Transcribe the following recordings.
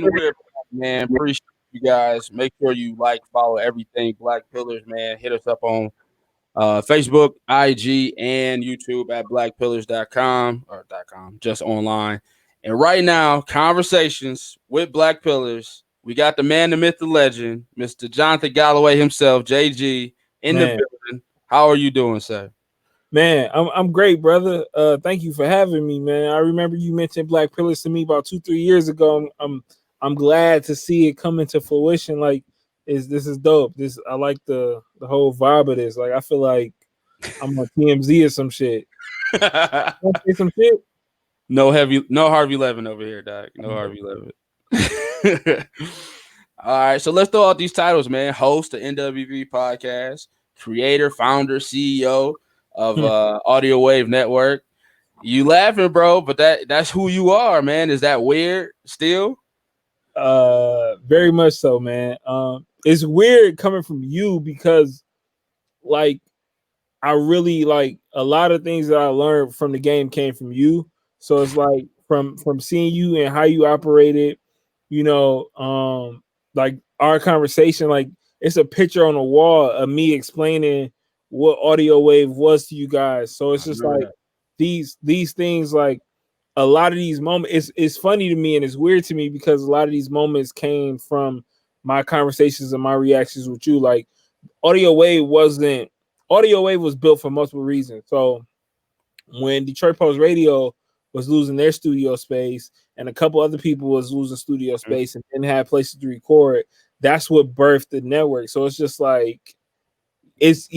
And we're back, man. Appreciate you guys. Make sure you like, follow everything Black Pillars, man. Hit us up on Facebook, IG, and YouTube at blackpillars.com or .com, just online. And right now, conversations with Black Pillars. We got the man, the myth, the legend, Mr. Jonathan Galloway himself, JG, in the Man, building. How are you doing, sir? man, I'm great, brother. Thank you for having me, man. I remember you mentioned Black Pillars to me about 2-3 years ago. I'm glad to see it come into fruition. Like, this is dope. I like the whole vibe of this. Like, I feel like I'm on TMZ or some shit. Want to say some shit? No Harvey Levin over here, Doc. No Harvey Levin. All right, so let's throw out these titles, man. Host the NWP Podcast, creator, founder, CEO of Audio Wave Network. You laughing, bro, but that's who you are, man. Is that weird still? Very much so, man. It's weird coming from you because, like, I really like a lot of things that I learned from the game came from you. So it's like from seeing you and how you operated, like our conversation, like it's a picture on the wall of me explaining what audio wave was to you guys. So it's just like these things, like a lot of these moments, it's funny to me and it's weird to me because a lot of these moments came from my conversations and my reactions with you. Like audio wave was built for multiple reasons. So when Detroit Post Radio was losing their studio space and a couple other people was losing studio space and didn't have places to record, that's what birthed the network. So it's just like it's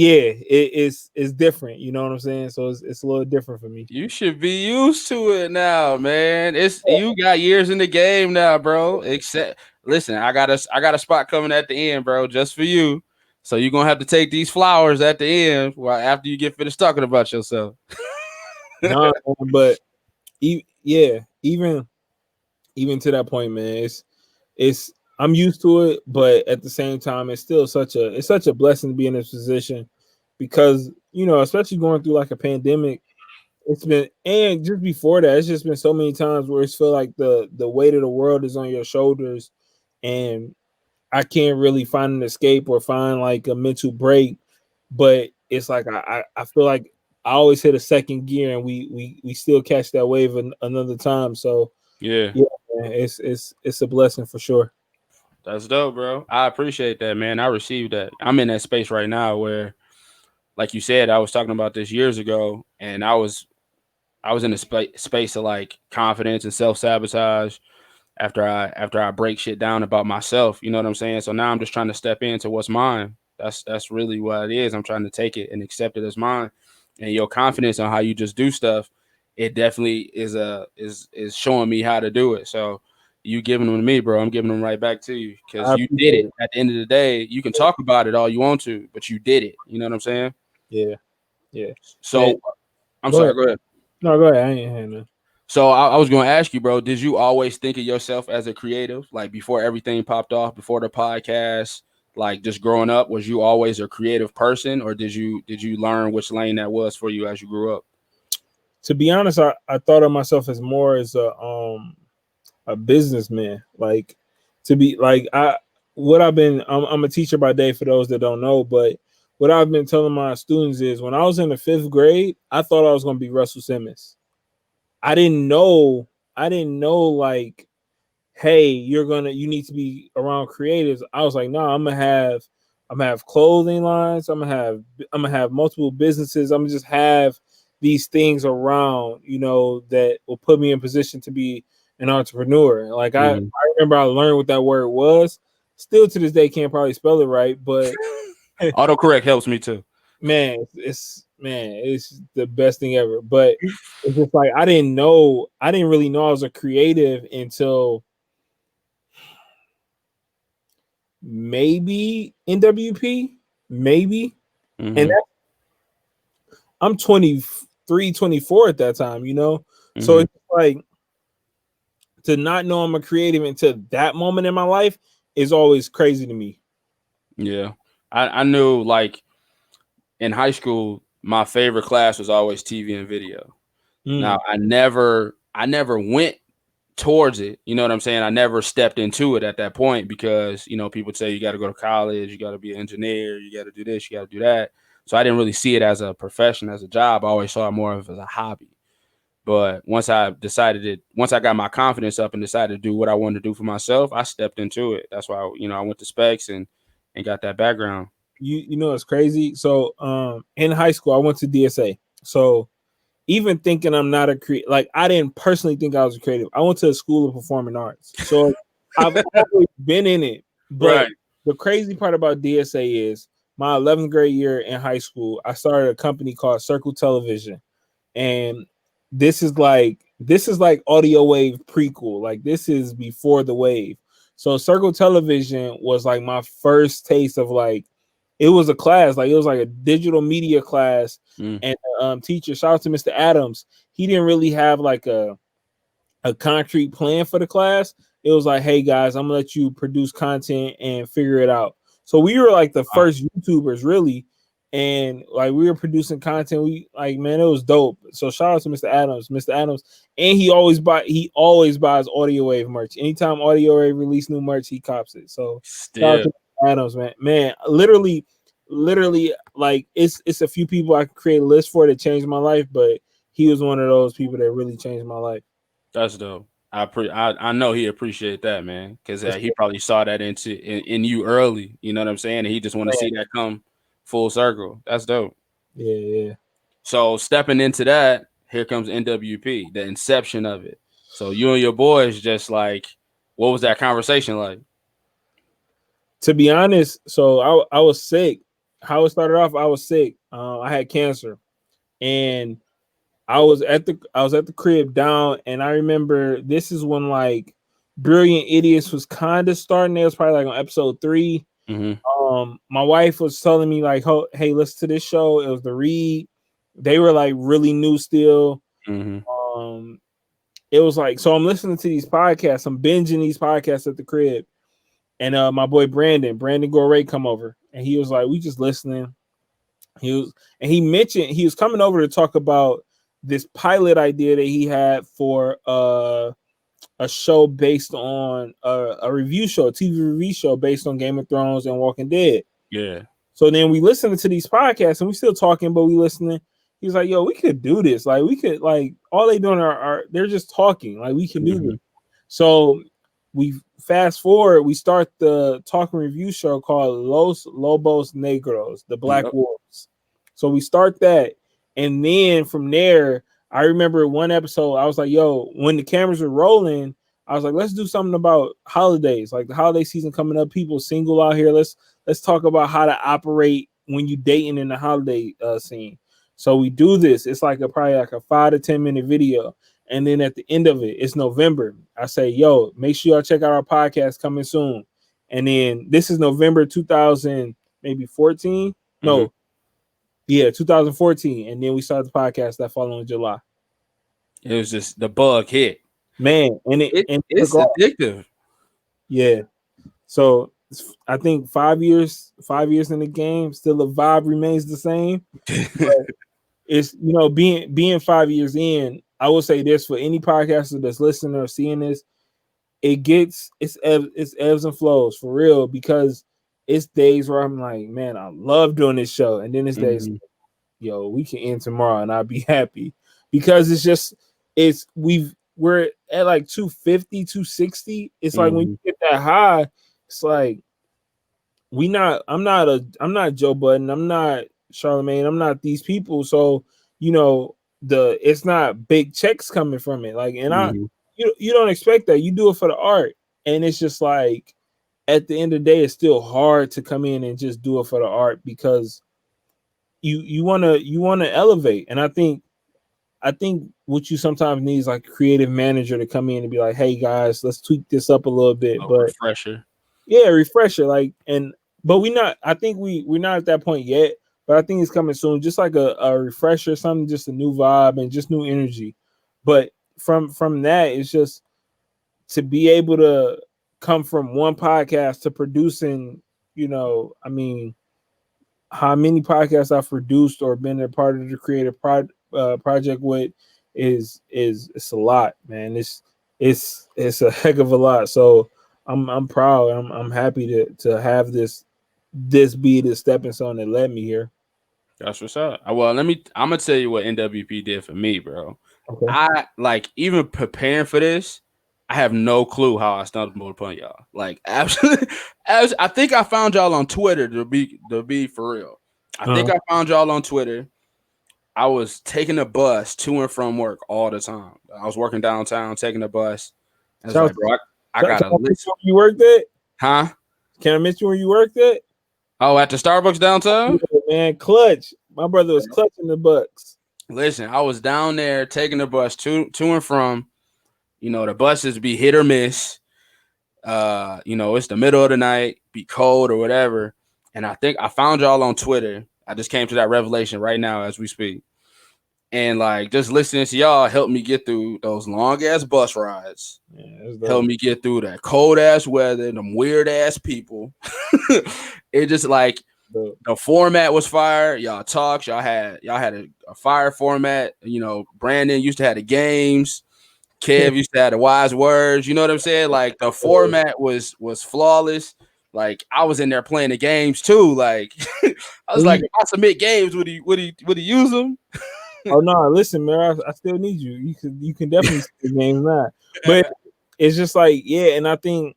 different, you know what I'm saying? So it's a little different for me. You should be used to it now, man. You got years in the game now, bro. Except listen, I got a spot coming at the end, bro, just for you. So you're gonna have to take these flowers at the end after you get finished talking about yourself. No, but even to that point, man, it's I'm used to it, but at the same time, it's still such a blessing to be in this position because especially going through like a pandemic, it's been, and just before that, it's just been so many times where it's feel like the weight of the world is on your shoulders, and I can't really find an escape or find like a mental break. But it's like I feel like I always hit a second gear, and we still catch that wave another time. So yeah, man, it's a blessing for sure. That's dope, bro. I appreciate that, man. I received that. I'm in that space right now where, like you said, I was talking about this years ago, and I was in a space of like confidence and self sabotage after I break shit down about myself. You know what I'm saying? So now I'm just trying to step into what's mine. That's really what it is. I'm trying to take it and accept it as mine. And your confidence on how you just do stuff, it definitely is showing me how to do it. So you giving them to me, bro. I'm giving them right back to you because I you did appreciate it. At the end of the day, you can talk about it all you want to, but you did it. You know what I'm saying? it. Yeah. So I'm Go sorry. ahead. Go ahead. No, go ahead. I ain't had none. So I was going to ask you, bro, did you always think of yourself as a creative? Like before everything popped off, before the podcast, like just growing up, was you always a creative person, or did you learn which lane that was for you as you grew up? To be honest, I thought of myself as more as a businessman. Like to be like I'm a teacher by day for those that don't know, but what I've been telling my students is when I was in the 5th grade, I thought I was going to be Russell Simmons. I didn't know like, hey, you need to be around creatives. I was like, no, I'm gonna have clothing lines, I'm gonna have multiple businesses, I'm gonna just have these things around, that will put me in position to be an entrepreneur. Like I remember I learned what that word was. Still to this day can't probably spell it right, but Autocorrect helps me too. man, it's the best thing ever. But it's just like I didn't really know I was a creative until maybe NWP, maybe. And I'm 23, 24 at that time, So it's like to not know I'm a creative until that moment in my life is always crazy to me. Yeah. I knew like in high school, my favorite class was always TV and video. Now I never went towards it. You know what I'm saying? I never stepped into it at that point because, people say you got to go to college, you got to be an engineer, you got to do this, you got to do that. So I didn't really see it as a profession, as a job. I always saw it more of as a hobby. But once I got my confidence up and decided to do what I wanted to do for myself, I stepped into it. That's why, I went to specs and got that background. It's crazy. So in high school, I went to DSA. So even thinking I'm not a creative, like I didn't personally think I was a creative. I went to a school of performing arts. So I've always been in it. But the crazy part about DSA is my 11th grade year in high school, I started a company called Circle Television. And this is like Audio Wave prequel. Like this is before the wave. So Circle Television was like my first taste of like, it was a class, like it was like a digital media class. And teacher, shout out to Mr. Adams, he didn't really have like a concrete plan for the class. It was like, hey guys, I'm gonna let you produce content and figure it out. So we were like the first YouTubers really, and like we were producing content. We like, man, it was dope. So shout out to Mr. Adams. And he always buys Audio Wave merch. Anytime Audio Wave release new merch, he cops it. So shout out to Mr. Adams, man, literally, like it's a few people I could create a list for that changed my life, but he was one of those people that really changed my life. That's dope. I know he appreciate that, man, because he probably saw that in you early. You know what I'm saying? And he just want to see that come full circle. That's dope. Yeah. So stepping into that, here comes NWP, the inception of it. So you and your boys just like, what was that conversation like? To be honest, so I was sick. How it started off, I was sick. I had cancer, and I was at the crib down, and I remember this is when like Brilliant Idiots was kind of starting. It was probably like on episode 3. My wife was telling me like, oh, hey, listen to this show. It was The Read. They were like really new still. It was like, so I'm listening to these podcasts. I'm binging these podcasts at the crib, and my boy Brandon Gorey come over, and he was like, we just listening. He mentioned he was coming over to talk about this pilot idea that he had for a show based on a review show, a TV review show based on Game of Thrones and Walking Dead. Yeah. So then we listening to these podcasts and we still talking, but we listening. He's like, yo, we could do this. Like we could, like all they doing are they're just talking. Like we can do this. So we fast forward, we start the talking review show called Los Lobos Negros, the Black Wolves. So we start that, and then from there, I remember one episode, I was like, yo, when the cameras were rolling, I was like, let's do something about holidays, like the holiday season coming up, people single out here. Let's talk about how to operate when you dating in the holiday scene. So we do this. It's like probably like a 5 to 10 minute video. And then at the end of it, it's November. I say, yo, make sure y'all check out our podcast coming soon. And then this is November 2000, maybe 14. No. Yeah, 2014. And then we started the podcast that following July. It was just the bug hit. Man, and it's addictive. Yeah. So I think 5 years in the game, still the vibe remains the same. But it's, being 5 years in, I will say this for any podcaster that's listening or seeing this, it's ebbs and flows for real, because it's days where I'm like, man, I love doing this show. And then it's days, yo, we can end tomorrow and I'll be happy, because we're at like 250, 260. It's like when you get that high, it's like I'm not Joe Budden, I'm not Charlemagne, I'm not these people. So, it's not big checks coming from it. Like, and you don't expect that. You do it for the art. And it's just like, at the end of the day, it's still hard to come in and just do it for the art, because you want to elevate. And I think what you sometimes need is like a creative manager to come in and be like, hey guys, let's tweak this up a little bit. Refresher. Yeah, refresher. Like, but I think we're not at that point yet, but I think it's coming soon. Just like a refresher, something, just a new vibe and just new energy. But from that, it's just to be able to come from one podcast to producing, I mean, how many podcasts I've produced or been a part of the creative project with is it's a lot, man. it's a heck of a lot. So I'm proud. I'm happy to have this be the stepping stone that led me here. That's what's up. Well, I'm gonna tell you what NWP did for me, bro. Okay. I like even preparing for this. I have no clue how I stumbled upon y'all. Like, absolutely, as I think I found y'all on Twitter to be for real. I think I found y'all on Twitter. I was taking a bus to and from work all the time. I was working downtown, taking a bus. I was like, bro, I gotta listen. Where you worked at? Huh? Can I mention where you worked at? Oh, at the Starbucks downtown? Yeah, man, clutch. My brother was clutching the Bucks. Listen, I was down there taking the bus to and from. You know, the buses be hit or miss. You know, it's the middle of the night, be cold or whatever. And I think I found y'all on Twitter. I just came to that revelation right now as we speak. And like just listening to y'all helped me get through those long ass bus rides. Yeah, helped me get through that cold ass weather, them weird ass people. It just like the format was fire. Y'all talked. Y'all had a fire format. You know, Brandon used to have the games. Kev used to have the wise words. You know what I'm saying? Like the format was flawless. Like I was in there playing the games too. Like I was like, if I submit games, would he use them? Oh no, listen, man, I still need you. You can definitely see the games now. But it's just like, yeah, and I think,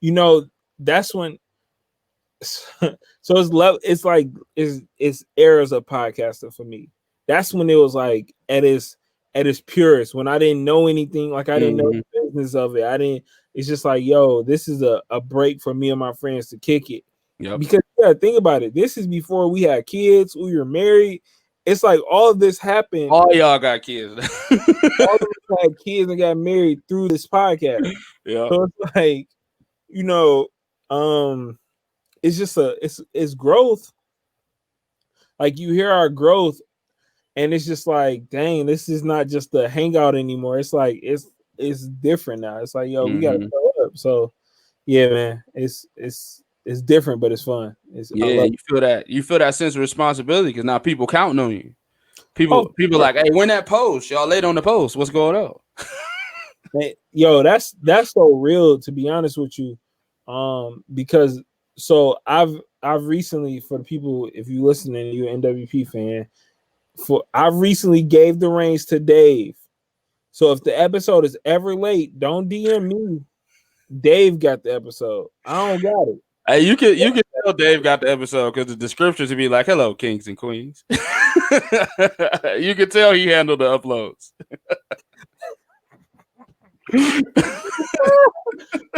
you know, that's when so it's like it's eras of podcasting for me. That's when it was like at its purest, when I didn't know anything, like I didn't know the business of it. It's just like, yo, this is a break for me and my friends to kick it. Yep. Because think about it. This is before we had kids, we were married. It's like all of this happened. All y'all got kids. All of us had kids and got married through this podcast. Yeah. So it's like, you know, it's just it's growth. Like you hear our growth, and it's just like, dang, this is not just a hangout anymore. It's like it's different now. It's like, yo, we gotta grow up. So yeah, man, it's different, but it's fun. You feel that sense of responsibility because now people counting on you. People like, hey, when that post, y'all late on the post. What's going on? Yo, that's so real, to be honest with you. Because so I've recently, for the people, if you listening and you're an NWP fan, I recently gave the reins to Dave. So if the episode is ever late, don't DM me. Dave got the episode. I don't got it. Hey, you can tell Dave got the episode because the descriptions would be like, "Hello, kings and queens." You can tell he handled the uploads.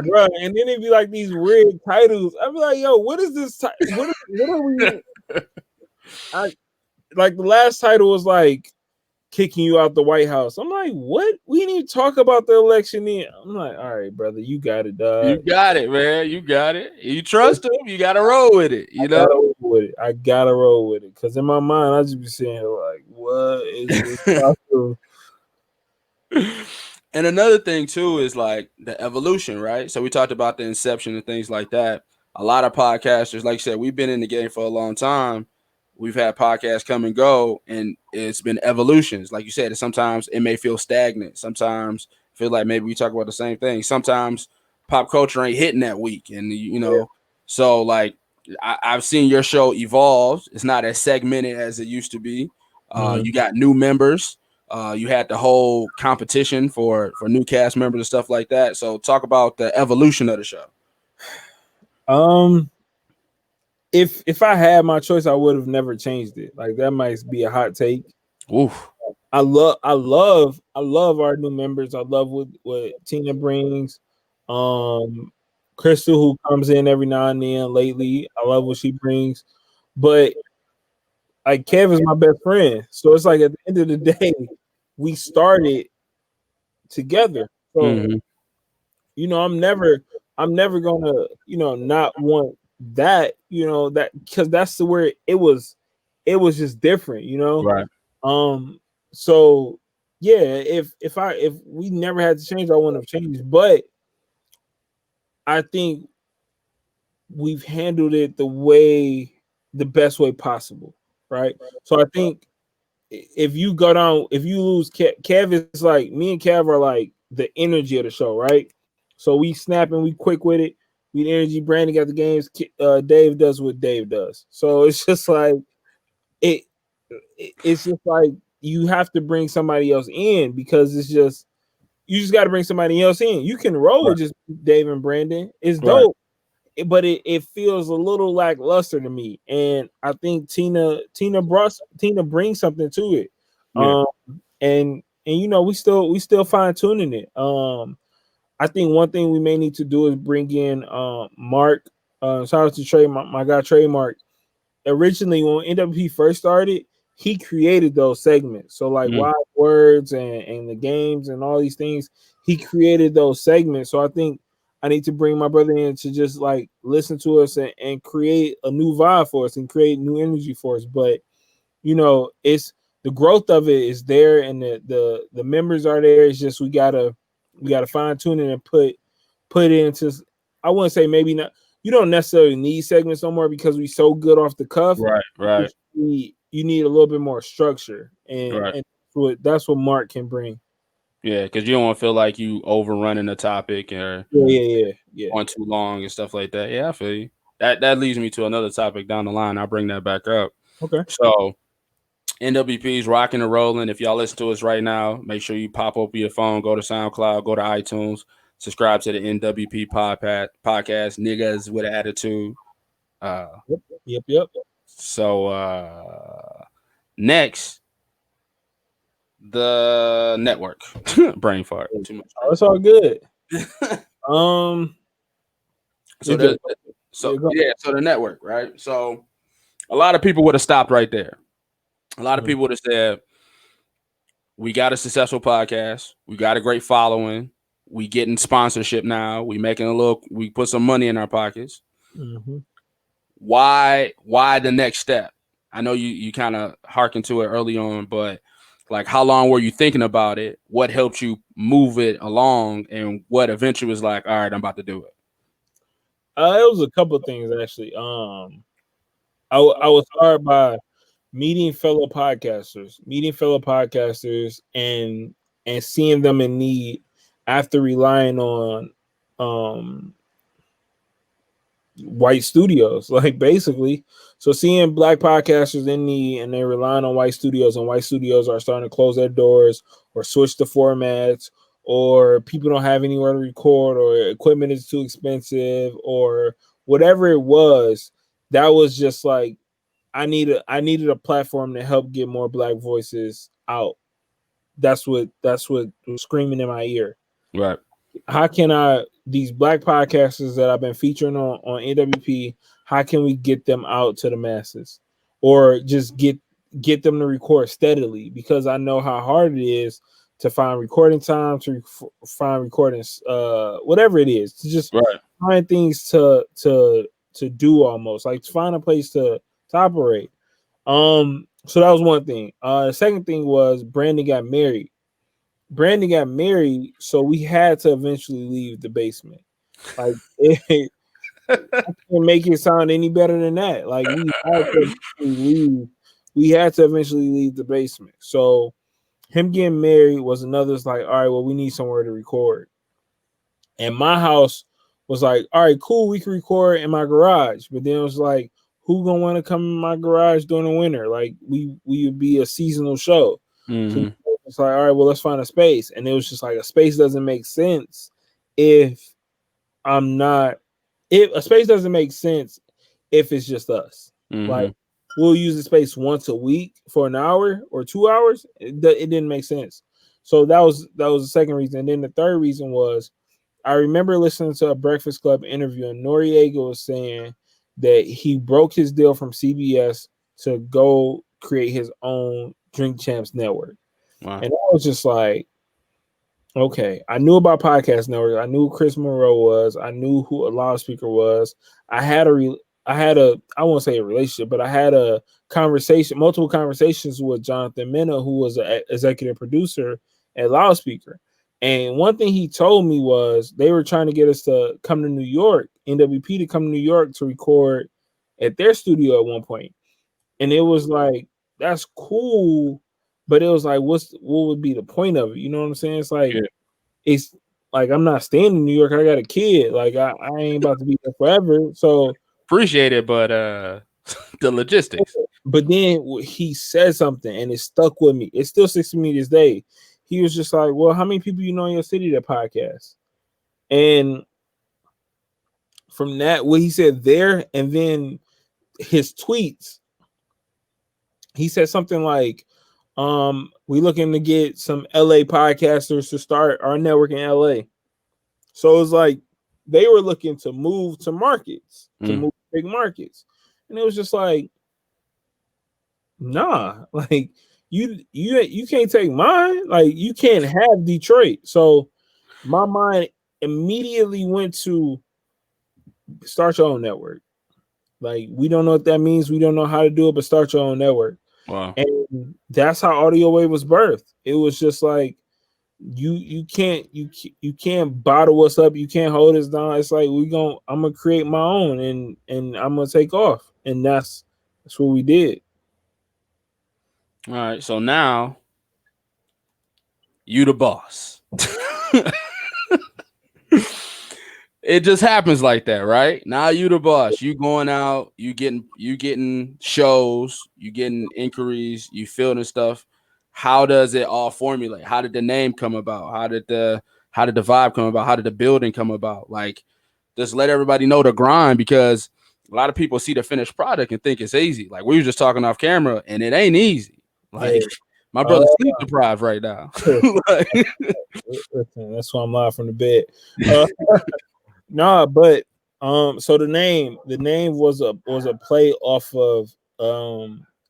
Bro, and then it'd be like these weird titles. I'd be like, yo, what is this? What are we? Like the last title was like kicking you out the White House. I'm like, what? We didn't even talk about the election then. I'm like, all right, brother, you got it, dog. You got it, man. You got it. You trust him. You got to roll with it. You know, I gotta roll with it because in my mind, I just be saying like, what is this possible? And another thing too is like the evolution, right? So we talked about the inception and things like that. A lot of podcasters, like you said, we've been in the game for a long time. We've had podcasts come and go, and it's been evolutions. Like you said, sometimes it may feel stagnant. Sometimes feel like maybe we talk about the same thing. Sometimes pop culture ain't hitting that week, and so like I've seen your show evolve. It's not as segmented as it used to be. You got new members. You had the whole competition for new cast members and stuff like that. So talk about the evolution of the show. If I had my choice, I would have never changed it. Like that might be a hot take. Oof. I love our new members. I love what Tina brings. Crystal, who comes in every now and then lately, I love what she brings. But like Kev is my best friend. So it's like at the end of the day, we started together. So you know, I'm never gonna, not want that, that because that's the where it was just different, right? So yeah, if we never had to change, I wouldn't have changed, but I think we've handled it the best way possible, right? So I think if you lose Kev is like, me and Kev are like the energy of the show, right? So we snapping, we quick with it. We the energy. Brandon got the games. Dave does what Dave does. So it's just like it. It's just like you have to bring somebody else in because it's just you just got to bring somebody else in. You can roll with just Dave and Brandon. It's dope, but it feels a little lackluster to me. And I think Tina brings something to it. Yeah. And you know we still fine tuning it. I think one thing we may need to do is bring in Mark. Shout out to Trey, my guy Trademark. Originally, when NWP first started, he created those segments. So like Wild Words and the games and all these things, he created those segments. So I think I need to bring my brother in to just like listen to us and create a new vibe for us and create new energy for us. But you know, it's the growth of it is there and the members are there. It's just we gotta fine tune it and put it into, I wouldn't say maybe not, you don't necessarily need segments no more because we so good off the cuff. Right. You need a little bit more structure, and that's what Mark can bring. Yeah, because you don't want to feel like you overrunning the topic or Yeah. on too long and stuff like that. Yeah, I feel you. That leads me to another topic down the line. I'll bring that back up. Okay. So NWP's rocking and rolling. If y'all listen to us right now, make sure you pop open your phone, go to SoundCloud, go to iTunes, subscribe to the NWP podcast, niggas with an attitude. Yep. So next, the network. Brain fart. Too much. Oh, it's all good. So the network, right? So a lot of people would have stopped right there. A lot of people would have said, we got a successful podcast. We got a great following. We getting sponsorship now. We put some money in our pockets. Mm-hmm. Why the next step? I know you kind of hearkened to it early on, but like how long were you thinking about it? What helped you move it along? And what eventually was like, all right, I'm about to do it? It was a couple of things actually. I was started by meeting fellow podcasters and seeing them in need after relying on white studios, like basically. So seeing black podcasters in need and they're relying on white studios, and white studios are starting to close their doors or switch the formats, or people don't have anywhere to record, or equipment is too expensive, or whatever it was. That was just like I needed a platform to help get more black voices out. That's what was screaming in my ear. Right. How can these black podcasters that I've been featuring on NWP, how can we get them out to the masses, or just get them to record steadily? Because I know how hard it is to find recording time, to find recordings, whatever it is, to just find things to do, almost like to find a place to operate. So that was one thing. The second thing was Brandon got married, so we had to eventually leave the basement. Like I can't make it sound any better than that. Like we had to eventually leave the basement. So him getting married was another. It's like, all right, well, we need somewhere to record. And my house was like, all right, cool, we can record in my garage. But then it was like, who gonna want to come in my garage during the winter? Like we would be a seasonal show. Mm-hmm. So it's like, all right, well, let's find a space. And it was just like, a space doesn't make sense if a space doesn't make sense if it's just us. Mm-hmm. Like we'll use the space once a week for an hour or 2 hours. It didn't make sense. So that was the second reason. And then the third reason was, I remember listening to a Breakfast Club interview, and Noriega was saying that he broke his deal from CBS to go create his own Drink Champs network. Wow. And I was just like, okay, I knew about Podcast Network. I knew who Chris Monroe was. I knew who a loudspeaker was. I won't say a relationship, but I had multiple conversations with Jonathan Mena, who was an executive producer at Loudspeaker. And one thing he told me was they were trying to get us to come to New York, NWP to come to New York to record at their studio at one point. And it was like, that's cool, but it was like, what would be the point of it? You know what I'm saying? It's like, it's like I'm not staying in New York. I got a kid. Like I ain't about to be there forever. So Appreciate it, but the logistics. but then he said something and it stuck with me. It still sticks with me this day. He was just like, well, how many people you know in your city that podcast? And from that, what he said there, and then his tweets, he said something like, we looking to get some LA podcasters to start our network in LA. So it was like they were looking to move to markets, to move big markets. And it was just like, nah, like you can't take mine. Like you can't have Detroit. So my mind immediately went to start your own network. Like we don't know what that means. We don't know how to do it, but start your own network. Wow. And that's how Audio Wave was birthed. It was just like you can't bottle us up. You can't hold us down. It's like I'm gonna create my own and I'm gonna take off. And that's what we did. All right. So now you the boss. It just happens like that, right? Now you the boss. You going out, you getting shows, you getting inquiries, you fielding stuff. How does it all formulate? How did the name come about? How did the vibe come about? How did the building come about? Like, just let everybody know the grind, because a lot of people see the finished product and think it's easy. Like we were just talking off camera, and it ain't easy. Like my brother's sleep deprived right now. Listen, that's why I'm live from the bed. Nah, but so the name was a play off of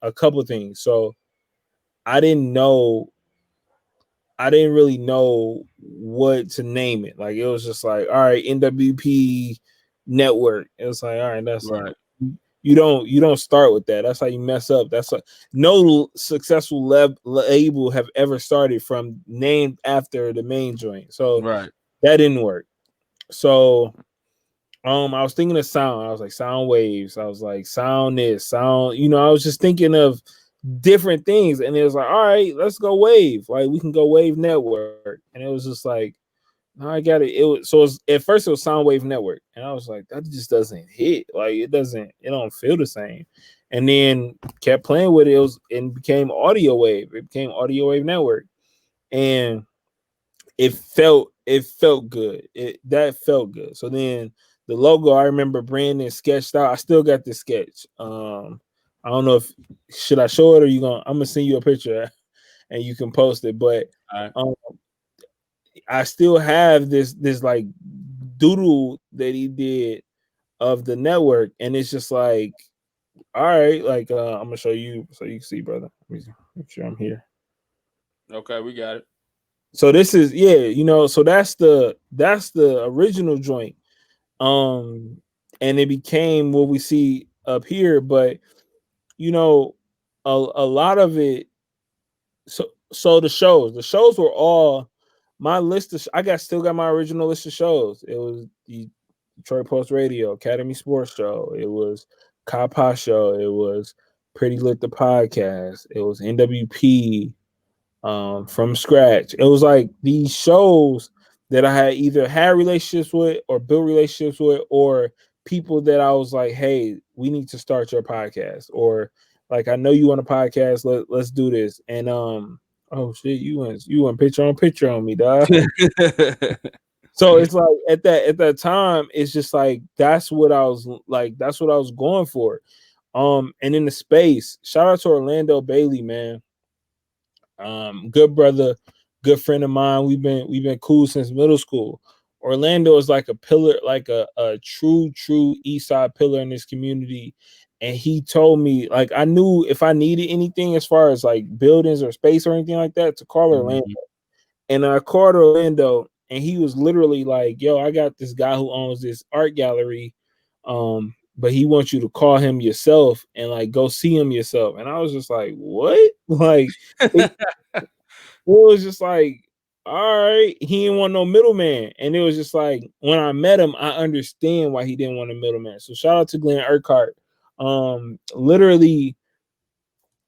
a couple of things. So I didn't really know what to name it. Like it was just like, all right, NWP network. It was like, all right, that's right. You don't start with that. That's how you mess up. That's like no successful label have ever started from named after the main joint. So right. That didn't work. So I was thinking of sound. I was like sound waves. I was like sound this, sound, I was just thinking of different things. And it was like, all right, let's go wave. Like we can go wave network. And it was just like, no, I got it. At first it was sound wave network. And I was like, that just doesn't hit. Like it don't feel the same. And then kept playing with it. It became audio wave. It became audio wave network. And it felt good. That felt good. So then the logo, I remember Brandon sketched out. I still got this sketch. I don't know if should I show it or I'm gonna send you a picture and you can post it. But I still have this like doodle that he did of the network, and it's just like, all right, like I'm gonna show you so you can see, brother. Let me make sure I'm here. Okay, we got it. So this is so that's the original joint. And it became what we see up here, but a lot of it. So the shows were all my list of. Still got my original list of shows. It was the Detroit Post Radio, Academy Sports Show. It was Kapa Show. It was Pretty Lit the Podcast. It was NWP. From scratch. It was like these shows that I had either had relationships with or built relationships with, or people that I was like, hey, we need to start your podcast, or like, I know you want a podcast, let's do this. And oh shit, you went picture on me, dog. So it's like at that time, it's just like that's what I was going for. And in the space, shout out to Orlando Bailey, man. Good brother, good friend of mine. We've been cool since middle school. Orlando is like a pillar, like a true East Side pillar in this community. And he told me, like, I knew if I needed anything as far as like buildings or space or anything like that, to call Orlando. And I called Orlando, and he was literally like, yo, I got this guy who owns this art gallery. But he wants you to call him yourself and like go see him yourself. And I was just like, what? Like it was just like, all right, he didn't want no middleman. And it was just like, when I met him, I understand why he didn't want a middleman. So shout out to Glenn Urquhart. Literally,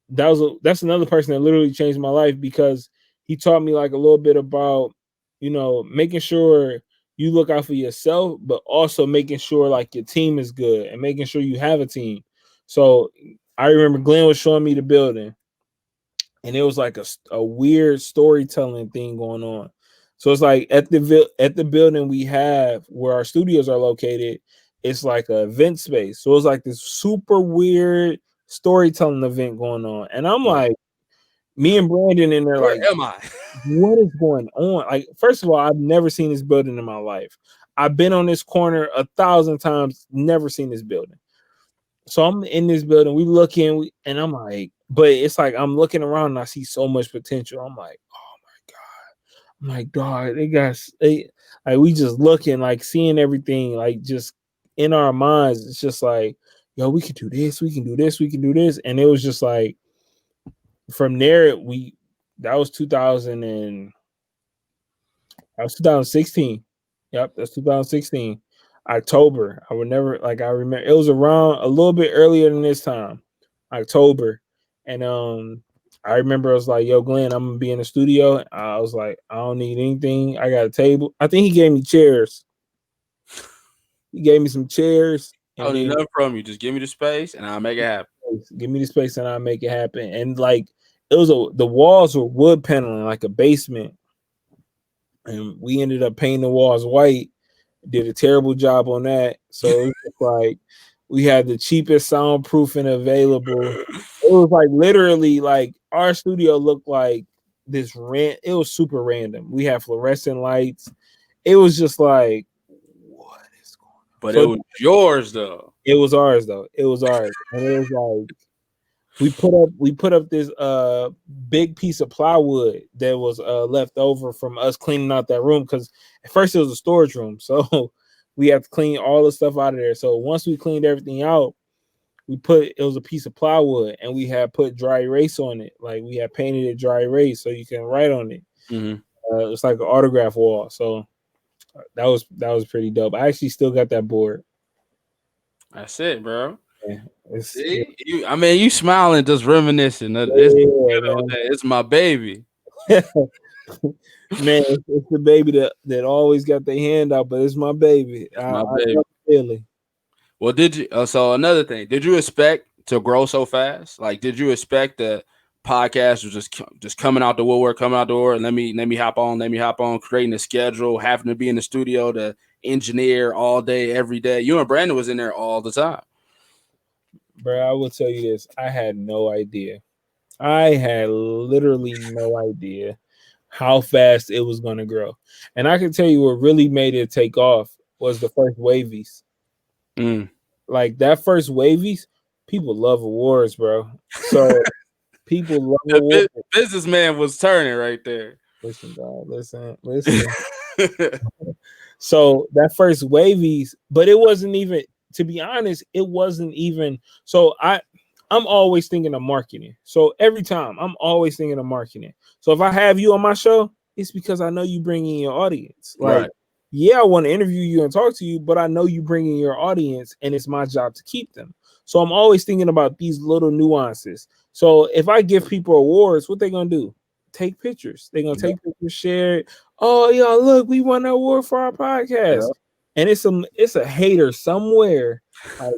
that's another person that literally changed my life, because he taught me like a little bit about, making sure you look out for yourself, but also making sure like your team is good and making sure you have a team. So I remember Glenn was showing me the building, and it was like a weird storytelling thing going on. So it's like at the building we have where our studios are located, it's like an event space. So it's like this super weird storytelling event going on, and I'm like, me and Brandon in there, Where like, am I? what is going on? Like, first of all, I've never seen this building in my life. I've been on this corner 1,000 times, never seen this building. So I'm in this building, we look in, and I'm like, but it's like I'm looking around and I see so much potential. I'm like, oh my God. I'm like, dog, like we just looking, like seeing everything, like just in our minds. It's just like, yo, we can do this, we can do this, we can do this. And it was just like from there, that was 2016. Yep, that's 2016. October. I remember it was around a little bit earlier than this time, October. And I remember I was like, yo, Glenn, I'm gonna be in the studio. I was like, I don't need anything. I got a table. I think he gave me chairs. He gave me some chairs. I don't need nothing from you. Just give me the space and I'll make it happen. Give me the space and I'll make it happen. And like the walls were wood paneling, like a basement. And we ended up painting the walls white. Did a terrible job on that. So it was like we had the cheapest soundproofing available. It was like literally like our studio looked like this it was super random. We had fluorescent lights. It was just like, what is going on? But it was yours though. It was ours though. It was ours. And it was like we put up this big piece of plywood that was left over from us cleaning out that room, because at first it was a storage room, so we have to clean all the stuff out of there. So once we cleaned everything out, it was a piece of plywood, and we had put dry erase on it. Like we had painted it dry erase so you can write on it. Mm-hmm. It's like an autograph wall. So that was pretty dope. I actually still got that board. That's it, bro. Yeah, see, you smiling, just reminiscing. It's my baby. Man, it's the baby that always got their hand out, but it's my baby. My baby. Really. Well, did you? So another thing, did you expect to grow so fast? Like, did you expect the podcast was just coming out the woodwork, coming out the door? Let me hop on, creating a schedule, having to be in the studio to engineer all day, every day. You and Brandon was in there all the time. Bro, I will tell you this. I had no idea. I had literally no idea how fast it was going to grow. And I can tell you what really made it take off was the first Wavies. Like that first Wavies, people love awards, bro. So people love awards. Businessman was turning right there. Listen, dog. Listen. So that first Wavies, but it wasn't even, to be honest, it wasn't even. So I'm always thinking of marketing. So every time I'm always thinking of marketing. So if I have you on my show, it's because I know you bring in your audience. Like, right. Yeah, I want to interview you and talk to you, but I know you bring in your audience, and it's my job to keep them. So I'm always thinking about these little nuances. So if I give people awards, what they gonna do? Take pictures. They're gonna take pictures, share it. Oh, yeah, look, we won an award for our podcast. And it's a hater somewhere. Like,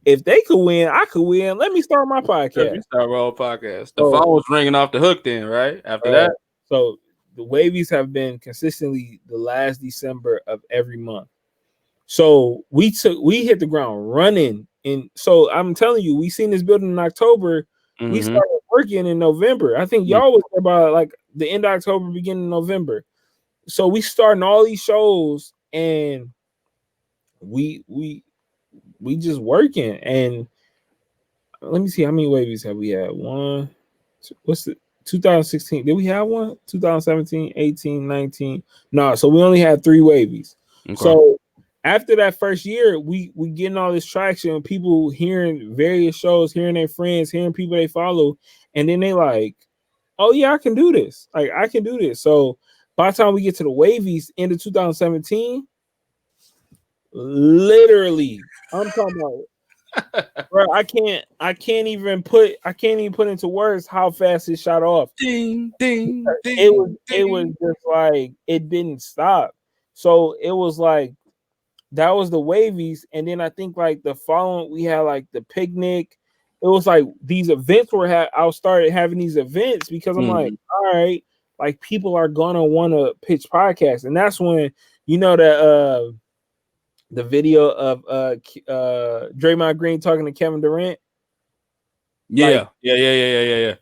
if they could win, I could win. Let me start my podcast. Let me start my own podcast. The phone was ringing off the hook then, right? After that. So the Wavies have been consistently the last December of every month. So we hit the ground running. And so I'm telling you, we seen this building in October. Mm-hmm. We started working in November. I think y'all was there by like the end of October, beginning of November. So we starting all these shows, and we just working. And let me see, how many Wavies have we had? One, what's the 2016? Did we have one? 2017, 18, 19? No, so we only had 3 Wavies. Okay. So after that first year, we getting all this traction, people hearing various shows, hearing their friends, hearing people they follow, and then they like, oh yeah, I can do this. Like, I can do this. So by the time we get to the Wavies end of 2017, literally, I'm talking about Bro, I can't even put into words how fast it shot off. Ding, ding, It was ding. just like it didn't stop. So it was like that was the wavies, and then I think like the following we had like the picnic. It was like these events I started having these events because I'm like, all right, like people are gonna want to pitch podcasts, and that's when you know that the video of Draymond Green talking to Kevin Durant. Like Yeah.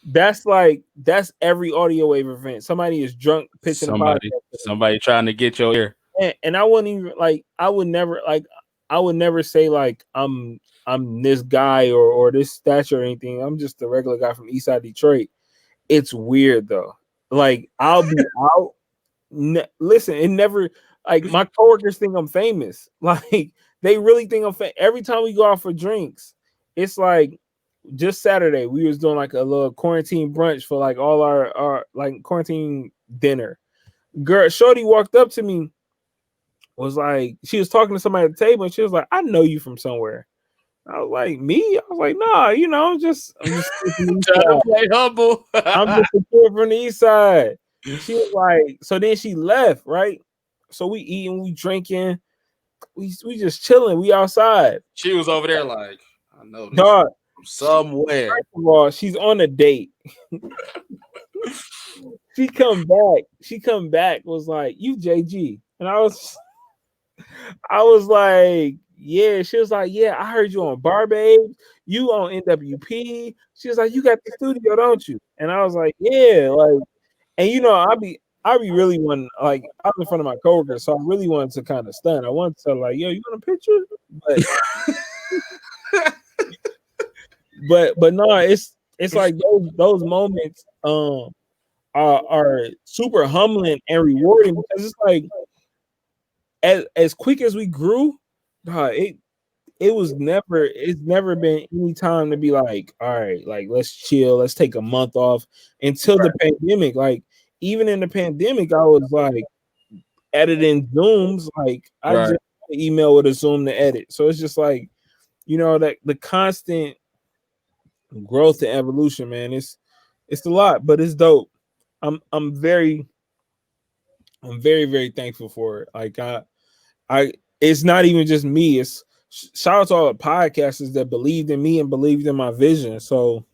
that's every audio wave event. Somebody is drunk pitching a Somebody trying to get your ear. and I wouldn't even like I would never say like I'm this guy or this stature or anything. I'm just a regular guy from Eastside Detroit. It's weird though. Like I'll be out. Listen, it never like my coworkers think I'm famous. Like they really think I'm famous. Every time we go out for drinks, it's like just Saturday we was doing like a little quarantine brunch for like all our like quarantine dinner. Girl, Shorty walked up to me, was like, she was talking to somebody at the table, and she was like, "I know you from somewhere." I was like, "Me?" I was like, "Nah, you know, I'm just trying to play humble. I'm just a kid from the east side." She was like, so then she left, right? So we eating, we drinking, we just chilling, we outside. She was over there like, I know this Dog, from somewhere. first of all, she's on a date. She come back, was like, "You JG," and I was like, yeah. She was like, yeah, I heard you on Bar Babes, you on NWP. She was like, you got the studio, don't you? And I was like, yeah, like, and you know, I be really wanting, like, I was in front of my coworkers, so I really wanted to kind of stun. I wanted to tell like, yo, you want a picture? But no, it's like those moments are super humbling and rewarding because it's like as quick as we grew, it's never been any time to be like, all right, like let's chill, let's take a month off until the pandemic. Like even in the pandemic, I was like editing Zooms, like I just email with a Zoom to edit. So it's just like, you know, that the constant growth and evolution, man. It's a lot, but it's dope. I'm very very thankful for it. Like I it's not even just me. It's shout out to all the podcasters that believed in me and believed in my vision. So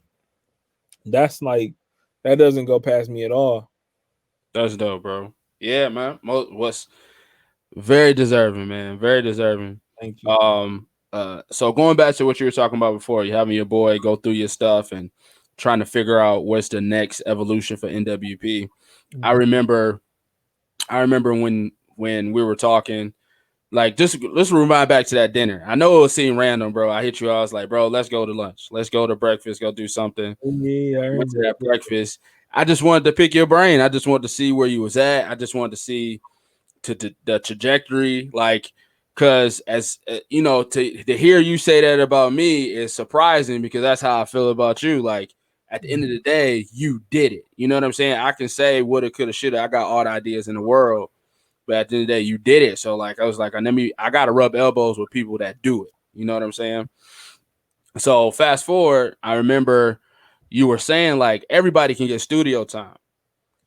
that's like that doesn't go past me at all. That's dope, bro. Yeah, man. What's very deserving, man. Very deserving. Thank you. So going back to what you were talking about before, you having your boy go through your stuff and trying to figure out what's the next evolution for NWP. Mm-hmm. I remember when we were talking, like just let's rewind back to that dinner. I know it seemed random, bro. I hit you. I was like, bro, let's go to lunch. Let's go to breakfast. Go do something. Yeah, I went to that breakfast. I just wanted to pick your brain. I just wanted to see where you was at. I just wanted to see the trajectory, like, because as you know, to hear you say that about me is surprising because that's how I feel about you. Like at the end of the day, you did it. You know what I'm saying? I can say woulda, coulda, shoulda. I got all the ideas in the world, but at the end of the day, you did it. So like, I was like, I gotta rub elbows with people that do it. You know what I'm saying? So fast forward, I remember you were saying like everybody can get studio time,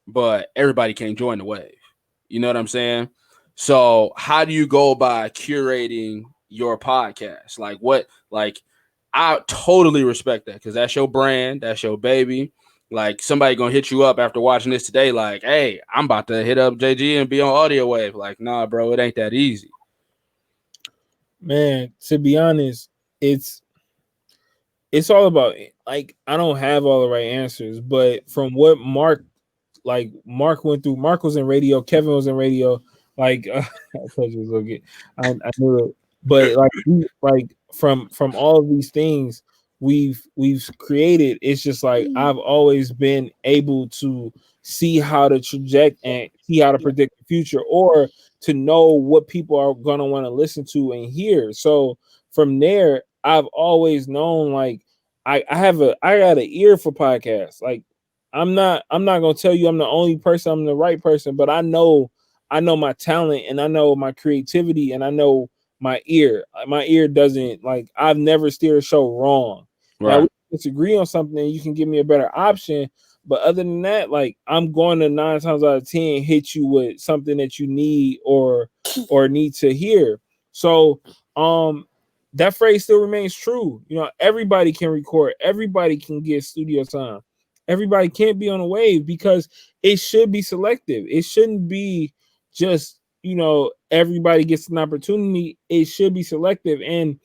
but everybody can't join the wave. You know what I'm saying? So how do you go by curating your podcast? Like I totally respect that because that's your brand, that's your baby. Like somebody gonna hit you up after watching this today, like, hey, I'm about to hit up JG and be on audio wave. Like, nah, bro, it ain't that easy. Man, to be honest, it's all about like I don't have all the right answers, but from what Mark went through, Mark was in radio, Kevin was in radio. Like I told you it was okay. I knew it, but like from all of these things we've created, it's just like I've always been able to see how to traject and see how to predict the future, or to know what people are gonna want to listen to and hear. So from there, I've always known like I got an ear for podcasts. Like I'm not gonna tell you I'm the only person, I'm the right person, but I know my talent and I know my creativity and I know my ear doesn't like. I've never steered a show wrong. Now we Right. disagree on something, and you can give me a better option. But other than that, like I'm going to 9 times out of 10 hit you with something that you need or need to hear. So that phrase still remains true. You know, everybody can record, everybody can get studio time. Everybody can't be on a wave because it should be selective. It shouldn't be just, you know, everybody gets an opportunity. It should be selective. And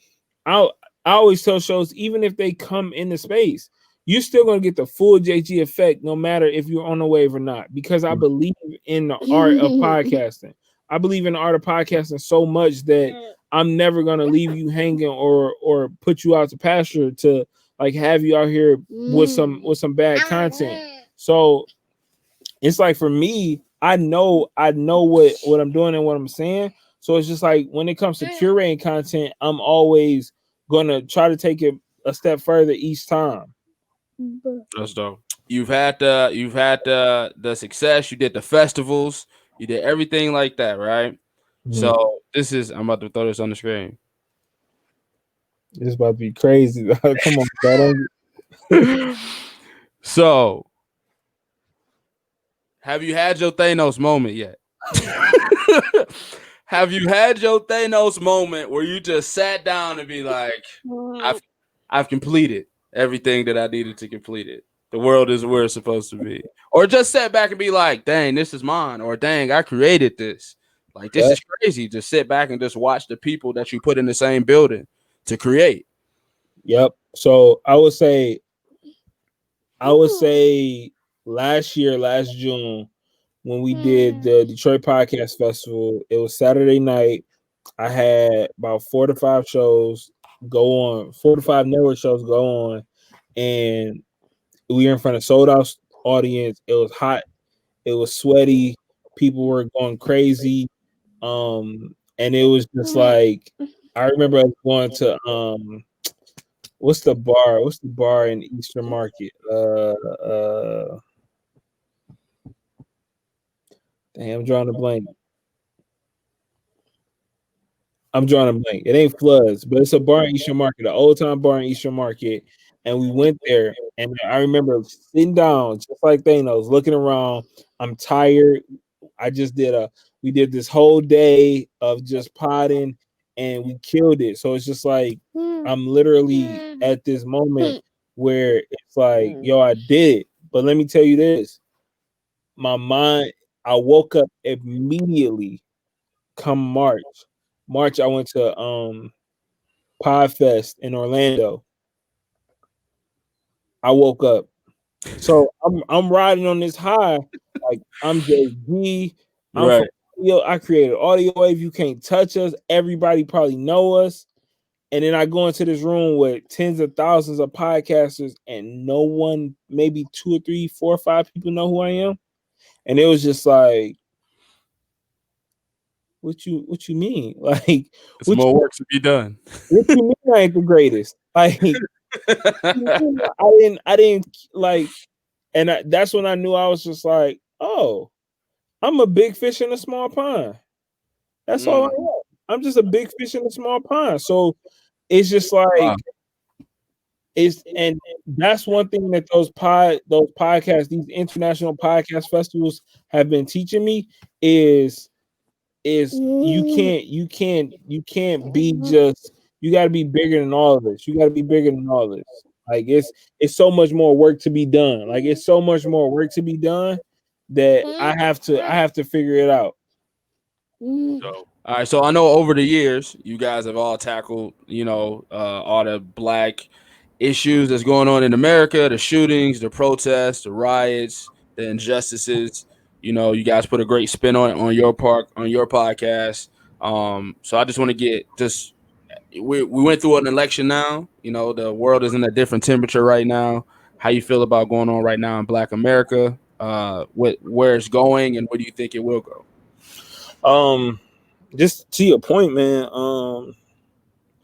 I I always tell shows, even if they come into space, you're still gonna get the full JG effect, no matter if you're on the wave or not. Because I believe in the art of podcasting. I believe in the art of podcasting so much that I'm never gonna leave you hanging or put you out to pasture to like have you out here with some bad content. So it's like for me, I know what I'm doing and what I'm saying. So it's just like when it comes to curating content, I'm always gonna try to take it a step further each time. That's dope. You've had the success. You did the festivals. You did everything like that, right? Mhm. So I'm about to throw this on the screen. It's about to be crazy. Come on, bro. So, have you had your Thanos moment yet? Have you had your Thanos moment where you just sat down and be like, I've I've completed everything that I needed to complete it. The world is where it's supposed to be. Or just sat back and be like, dang, this is mine. Or dang, I created this. Like this Yep. is crazy. Just sit back and just watch the people that you put in the same building to create. Yep. So I would say last year, last June, when we did the Detroit Podcast Festival, it was Saturday night. I had about 4 to 5 shows go on, 4 to 5 network shows go on, and we were in front of sold out audience. It was hot, it was sweaty, people were going crazy. And it was just like I remember us going to what's the bar? What's the bar in Eastern Market? Damn, I'm drawing a blank. I'm drawing a blank. It ain't Floods, but it's a bar in Eastern Market, an old time bar in Eastern Market. And we went there, and I remember sitting down, just like Thanos, looking around. I'm tired. I just did a. We did this whole day of just potting, and we killed it. So it's just like I'm literally at this moment where it's like, yo, I did it. But let me tell you this: my mind. I woke up immediately. Come March, I went to Podfest in Orlando. I woke up. So I'm riding on this high. Like I'm JG. I'm from Right. audio. I created audio wave. You can't touch us. Everybody probably know us. And then I go into this room with tens of thousands of podcasters, and no one, maybe 2 or 3, 4 or 5 people know who I am. And it was just like, what you mean? Like, It's what more you work to be done. what you mean I ain't the greatest? Like, I didn't like, and that's when I knew I was just like, oh, I'm a big fish in a small pond. That's all I Mm, am. I'm just a big fish in a small pond. So it's just wow. like and that's one thing that those podcasts, these international podcast festivals have been teaching me is you can't be just you got to be bigger than all of this. You got to be bigger than all of this. Like it's so much more work to be done. Like it's so much more work to be done that I have to figure it out. So, all right. So I know over the years, you guys have all tackled, all the black issues that's going on in America, the shootings, the protests, the riots, the injustices. You guys put a great spin on your part on your podcast. So I just want to get just we went through an election now. The world is in a different temperature right now. How you feel about going on right now in Black America? Where it's going, and where do you think it will go? Um, just to your point, man.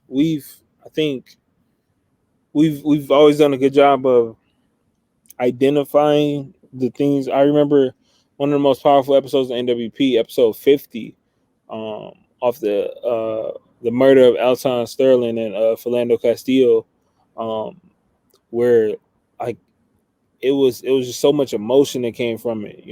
We've I think we've always done a good job of identifying the things. I remember one of the most powerful episodes of NWP, episode 50, off the the murder of Alton Sterling and Philando Castillo, um, where like it was just so much emotion that came from it,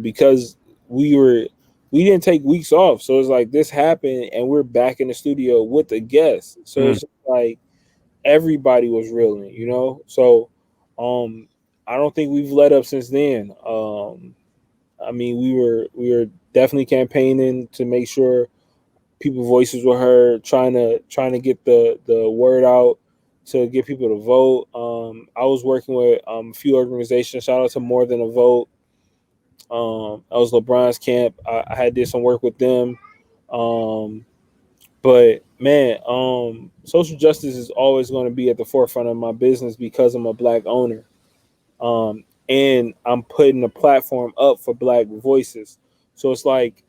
because we were we didn't take weeks off, so it's like this happened and we're back in the studio with the guests, so Mm, it's like everybody was reeling, So, I don't think we've let up since then. I mean, we were definitely campaigning to make sure people's voices were heard, trying to get the word out to get people to vote. I was working with a few organizations. Shout out to More Than a Vote. I was LeBron's camp. I had did some work with them. Um, but man, social justice is always going to be at the forefront of my business because I'm a black owner. And I'm putting a platform up for black voices. So it's like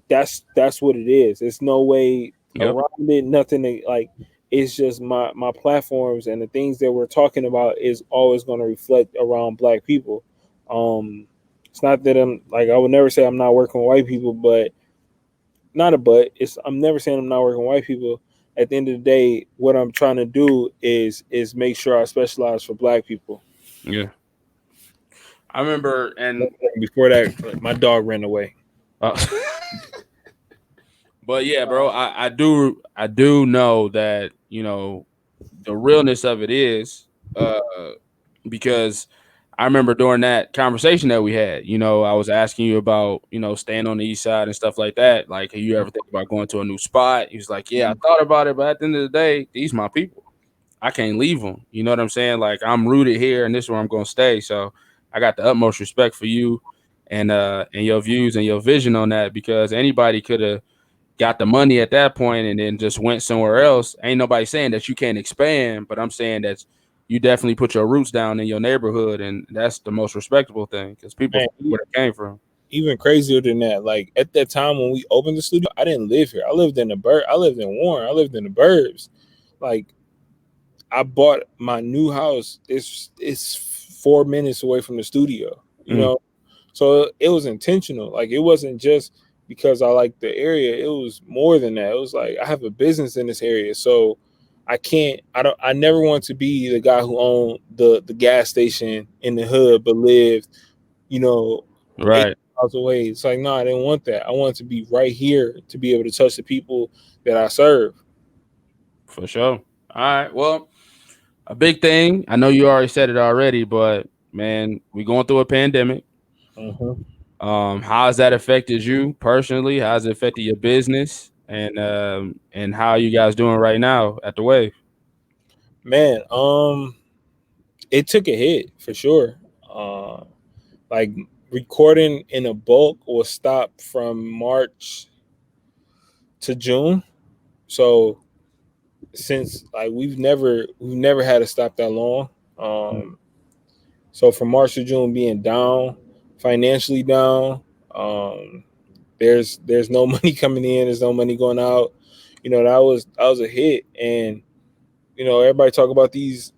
that's what it is. It's no way yep. around it. Nothing like it's just my platforms and the things that we're talking about is always going to reflect around black people. It's not that I'm like I would never say I'm not working with white people, but not a but. It's I'm never saying I'm not working with white people. At the end of the day, what I'm trying to do is make sure I specialize for black people. Yeah. I remember, and Before that, my dog ran away. uh, but yeah, bro, I do know that the realness of it is because I remember during that conversation that we had, I was asking you about, staying on the east side and stuff like that. Like, have you ever think about going to a new spot? He was like, yeah, I thought about it, but at the end of the day, these my people. I can't leave them. You know what I'm saying? Like, I'm rooted here, and this is where I'm gonna stay. So I got the utmost respect for you and your views and your vision on that because anybody could have got the money at that point and then just went somewhere else. Ain't nobody saying that you can't expand, but I'm saying that you definitely put your roots down in your neighborhood, and that's the most respectable thing because people Man, forget where it came from. even crazier than that. Like at that time when we opened the studio, I didn't live here. I lived in the I lived in Warren. I lived in the burbs. Like I bought my new house. It's 4 minutes away from the studio. Mm, So it was intentional. Like it wasn't just because I like the area. It was more than that. It was like I have a business in this area, so I can't. I don't. I never want to be the guy who owned the gas station in the hood but lived, you know, eight right, miles away. It's like no, I didn't want that. I wanted to be right here to be able to touch the people that I serve. for sure. All right. Well, a big thing. I know you already said it already, but man, we going through a pandemic. Mhm. How has that affected you personally? How has it affected your business? And how are you guys doing right now at the Wave? Man, it took a hit for sure. Like recording in a bulk was stopped from March to June. So since like we've never had to stop that long. Um, so from March to June being down, financially down, um, there's no money coming in, there's no money going out. That was a hit, and everybody talk about these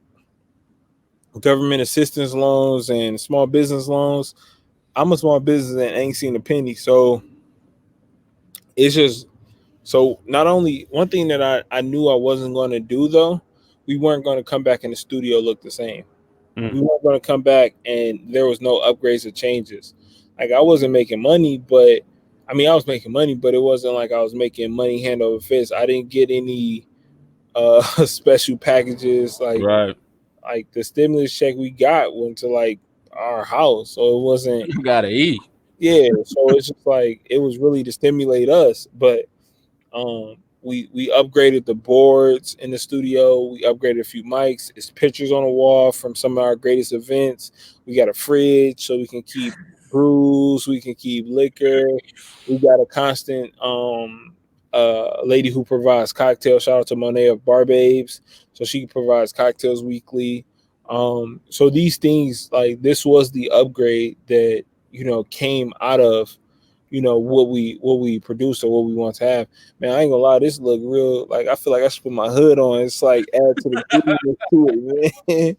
government assistance loans and small business loans. I'm a small business and ain't seen a penny, so it's just so not only one thing that I knew I wasn't going to do though, we weren't going to come back in the studio look the same. Mm, We weren't going to come back and there was no upgrades or changes. Like I wasn't making money, but I mean I was making money, but it wasn't like I was making money hand over fist. I didn't get any special packages right. like the stimulus check we got went to like our house, so it wasn't. You gotta eat. Yeah, so it's just like it was really to stimulate us, but we upgraded the boards in the studio. We upgraded a few mics. It's pictures on the wall from some of our greatest events. We got a fridge so we can keep brews. We can keep liquor. We got a constant lady who provides cocktails. Shout out to Monet of Bar Babes. So she provides cocktails weekly. So these things like this was the upgrade that came out of what we produce or what we want to have. Man, I ain't gonna lie, this look real. Like I feel like I should put my hood on. It's like add to the goodness to it, man.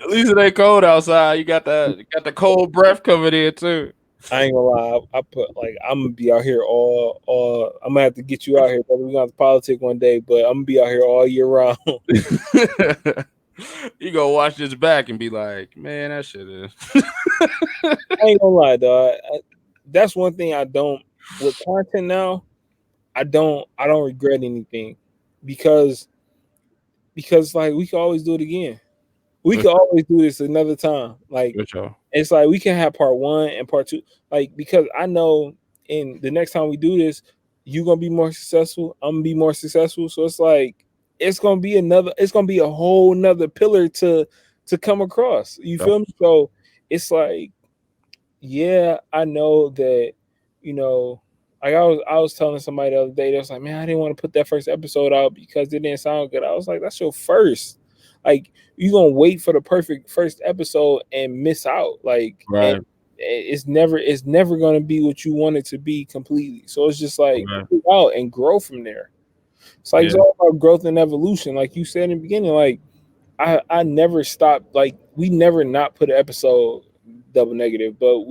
At least it ain't cold outside. You got the cold breath coming in too. I ain't gonna lie. I put like I'm gonna be out here all. I'm gonna have to get you out here, brother. We gonna have to politic one day, but I'm gonna be out here all year round. You go watch this back and be like, man, that shit is. I ain't gonna lie, dog. That's one thing I don't with content now. I don't regret anything because like we can always do it again. We For can sure. always do this another time. Like For sure. it's like we can have part one and part two. Like because I know in the next time we do this, you're gonna be more successful. I'm gonna be more successful. So it's like it's gonna be another. It's gonna be a whole nother pillar to come across. You Yep. feel me? So it's like yeah, I know that, you know, like I was telling somebody the other day, they was like, man, I didn't want to put that first episode out because it didn't sound good. I was like, that's your first. Like, you gonna wait for the perfect first episode and miss out. Like, and Right. it's never gonna be what you want it to be completely. So it's just like Right. put it out and grow from there. It's like it's Yeah. all about growth and evolution. Like you said in the beginning, like I never stopped. Like we never not put an episode double negative, but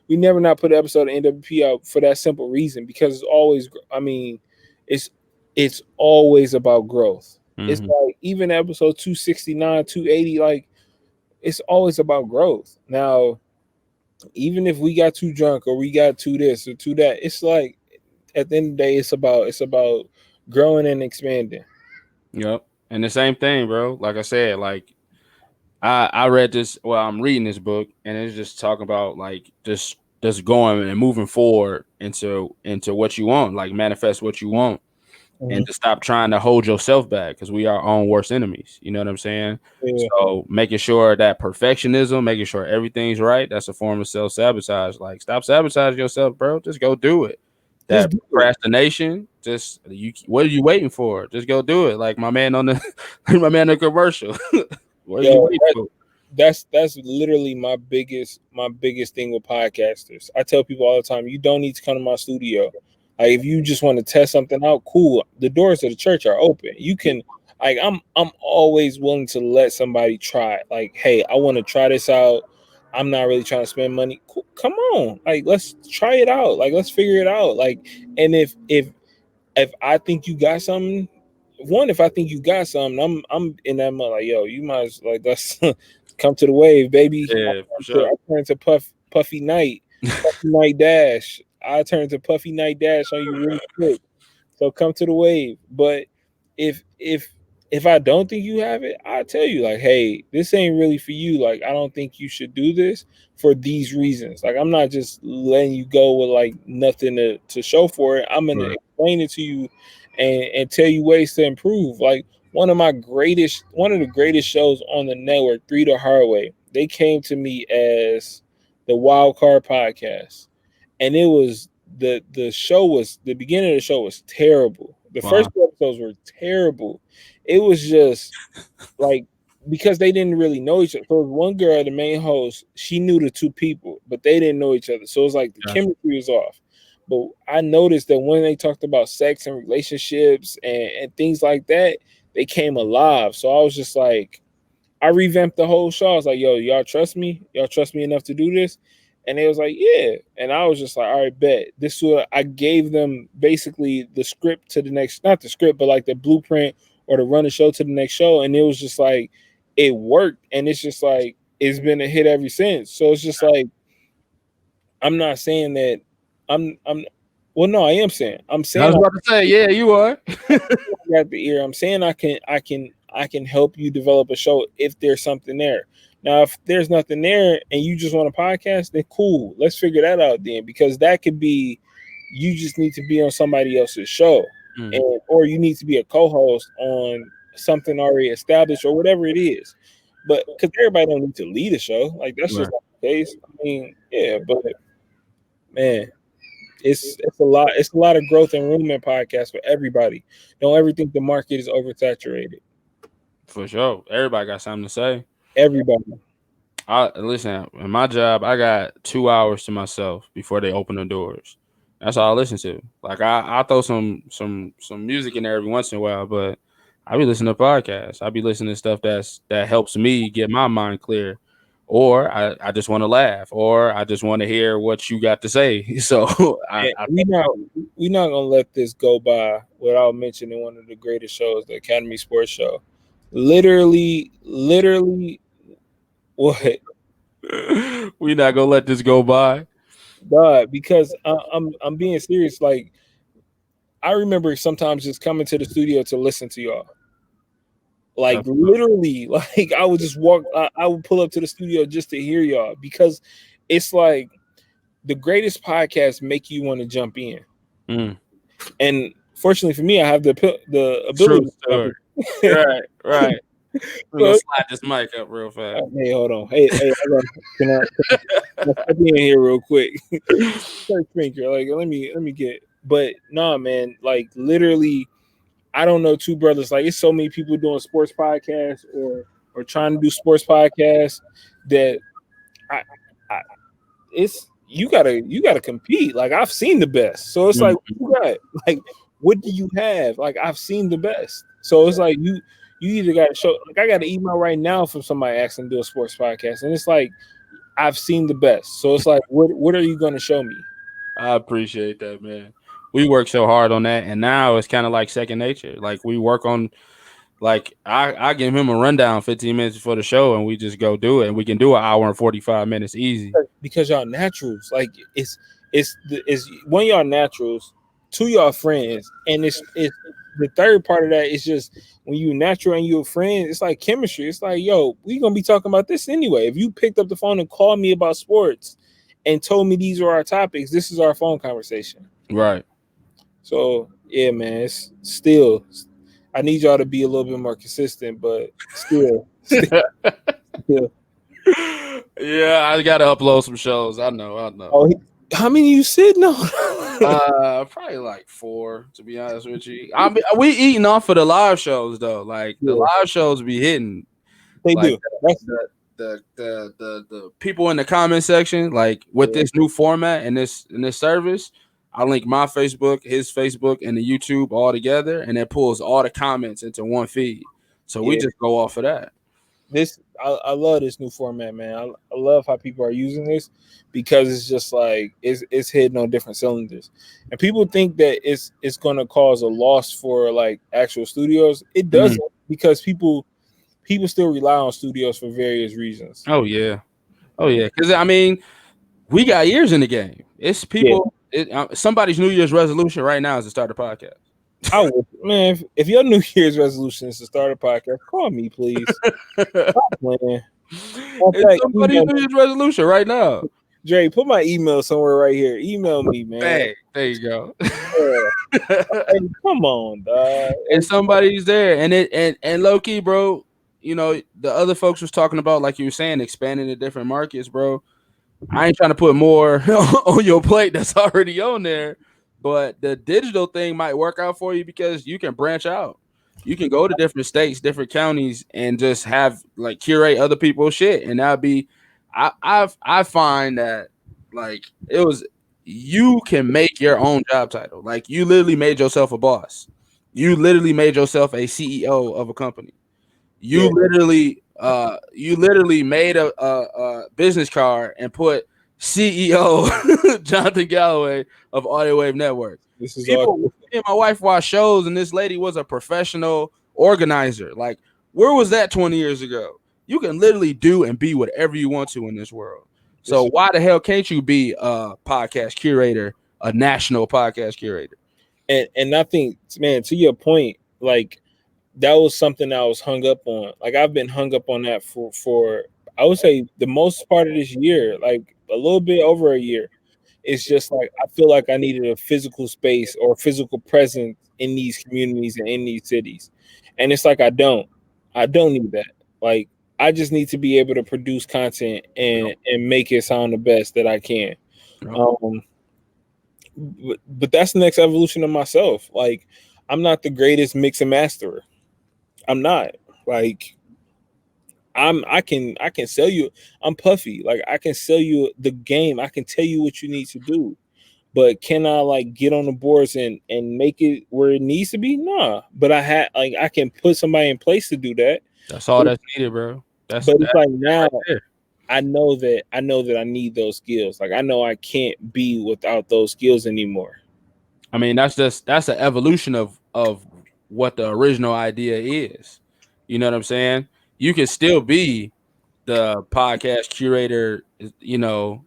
we never not put an episode of NWP out for that simple reason because it's always. I mean, it's it's always about growth. It's Hmm. like even episode 269, 280, like it's always about growth. Now, even if we got too drunk or we got too this or too that, it's like at the end of the day, it's about growing and expanding. Yep. And the same thing, bro. Like I said, like I read this. Well, I'm reading this book, and it's just talking about like just going and moving forward into what you want, like manifest what you want, and Mhm. to stop trying to hold yourself back because we are our own worst enemies. You know what I'm saying? Yeah, So making sure that perfectionism, making sure everything's right, that's a form of self sabotage. Like stop sabotaging yourself, bro. Just go do it. just That do it. procrastination, just you. What are you waiting for? Just go do it. Like my man on the, like my man in the commercial. What are you Yo, waiting for? that's literally my biggest thing with podcasters. I tell people all the time, you don't need to come to my studio. Like if you just want to test something out, cool. The doors of the church are open. You can like I'm always willing to let somebody try it. Like, hey, I want to try this out. I'm not really trying to spend money. Cool. Come on. Like let's try it out. Like let's figure it out. Like and if I think you got something, if I think you got something, I'm in that mode like, yo, you might as like let's come to the wave, baby. Yeah, for sure. I turn to Puffy Night, Puffy Night Dash. I turn to Puffy Night Dash on you real quick. So come to the wave. But if I don't think you have it, I tell you like, hey, this ain't really for you. Like, I don't think you should do this for these reasons. Like, I'm not just letting you go with like nothing to show for it. I'm gonna Right. explain it to you and tell you ways to improve. Like one of the greatest shows on the network, Three the Hard Way. They came to me as the Wild Card Podcast, and it was the show was the beginning of the show was terrible. The Wow. first two episodes were terrible. It was just like because they didn't really know each other. So one girl, the main host, she knew the two people, but they didn't know each other. So it was like the Gotcha. chemistry was off. But I noticed that when they talked about sex and relationships and things like that, they came alive. So I was just like, I revamped the whole show. I was like, yo, y'all trust me? Y'all trust me enough to do this? And they was like, yeah. And I was just like, all right, bet. This was I gave them basically the script to the next, not the script, but like the blueprint or to run the show to the next show. And it was just like it worked. And it's just like it's been a hit ever since. So it's just like I'm not saying that I'm well, no, I am saying. I'm I saying was about to say, yeah, you are. got the ear. I'm saying I can help you develop a show if there's something there. Now, if there's nothing there and you just want a podcast, then cool. Let's figure that out then, because that could be you just need to be on somebody else's show, Mhm. and or you need to be a co-host on something already established or whatever it is. But because everybody don't need to lead a show, like that's just Right. not the case. I mean, yeah, but man, it's a lot of growth and room in podcasts for everybody. Don't ever think the market is oversaturated. For sure. Everybody got something to say. Everybody. I listen, in my job, I got 2 hours to myself before they open the doors. That's all I listen to. Like I throw some music in there every once in a while, but I be listening to podcasts. I be listening to stuff that helps me get my mind clear. or I just want to laugh, or I just want to hear what you got to say. So we not gonna let this go by without mentioning one of the greatest shows, the Academy Sports Show. Literally, what? we not gonna let this go by. God, because I'm being serious. Like, I remember sometimes just coming to the studio to listen to y'all. Like, literally, like I would just walk. I would pull up to the studio just to hear y'all, because it's like the greatest podcasts make you want to jump in. And fortunately for me, I have the ability True to jump story. in. Right. We're gonna slide this mic up real fast. Hey, hold on. Hey, can I step in here real quick? Thinker, like, let me get. But nah, man, like literally, I don't know two brothers. Like, it's so many people doing sports podcasts or trying to do sports podcasts that I it's you gotta compete. Like, I've seen the best, so it's like, what you got? Like, what do you have? Like, I've seen the best, so it's like you either got to show. Like, I got an email right now from somebody asking to do a sports podcast, and it's like, I've seen the best, so it's like, what are you going to show me? I appreciate that, man. We work so hard on that, and now it's kind of like second nature. Like, we work on, like, I give him a rundown 15 minutes before the show, and we just go do it, and we can do an hour and 45 minutes easy. Because y'all naturals. Like, it's one, y'all naturals, two, y'all friends, and it's the third part of that is just when you natural and you're a friend, it's like chemistry. It's like, yo, we gonna be talking about this anyway. If you picked up the phone and called me about sports and told me these are our topics, this is our phone conversation. Right. So yeah, man, it's still, I need y'all to be a little bit more consistent, but still. Yeah, I gotta upload some shows. I know. Oh, how many you sitting on? Probably like 4, to be honest with you. We eating off of the live shows though. Like, the live shows be hitting. They like, do. The people in the comment section, like, with this new format and this service, I link my Facebook, his Facebook, and the YouTube all together, and it pulls all the comments into one feed. So we just go off of that. I love this new format, man. I love how people are using this, because it's just like it's hitting on different cylinders, and people think that it's going to cause a loss for like actual studios. It doesn't, because people still rely on studios for various reasons. Oh yeah, because I mean, we got years in the game. It's people. Somebody's New Year's resolution right now is to start a podcast. I would, man. If your New Year's resolution is to start a podcast, call me, please. Stop playing. It's somebody's New Year's resolution right now. Dre, put my email somewhere right here. Email me, man. Hey, there you go. Hey, come on, dog. And somebody's there, and low key, bro. You know, the other folks was talking about, like you were saying, expanding to different markets, bro. I ain't trying to put more on your plate that's already on there. But the digital thing might work out for you, because you can branch out. You can go to different states, different counties, and just have, like, curate other people's shit. And that'd be, I find that, like, you can make your own job title. Like, you literally made yourself a boss. You literally made yourself a CEO of a company. You literally made a business card and put CEO Jonathan Galloway of Audio Wave Network. This is me and my wife watch shows, and this lady was a professional organizer. Like, where was that 20 years ago? You can literally do and be whatever you want to in this world. So why the hell can't you be a podcast curator, a national podcast curator? And I think, man, to your point, like, that was something I was hung up on. Like, I've been hung up on that for I would say the most part of this year, like a little bit over a year. It's just like, I feel like I needed a physical space or physical presence in these communities and in these cities. And it's like, I don't need that. Like, I just need to be able to produce content and make it sound the best that I can. But that's the next evolution of myself. Like, I'm not the greatest mix and masterer. I'm not. Like, I can sell you. I'm Puffy. Like, I can sell you the game. I can tell you what you need to do. But can I, like, get on the boards and make it where it needs to be? Nah. But I can put somebody in place to do that. That's all that's needed, bro. But it's like, now, I know that I need those skills. Like I know I can't be without those skills anymore. I mean, that's an evolution of what the original idea is. You know what I'm saying? You can still be the podcast curator,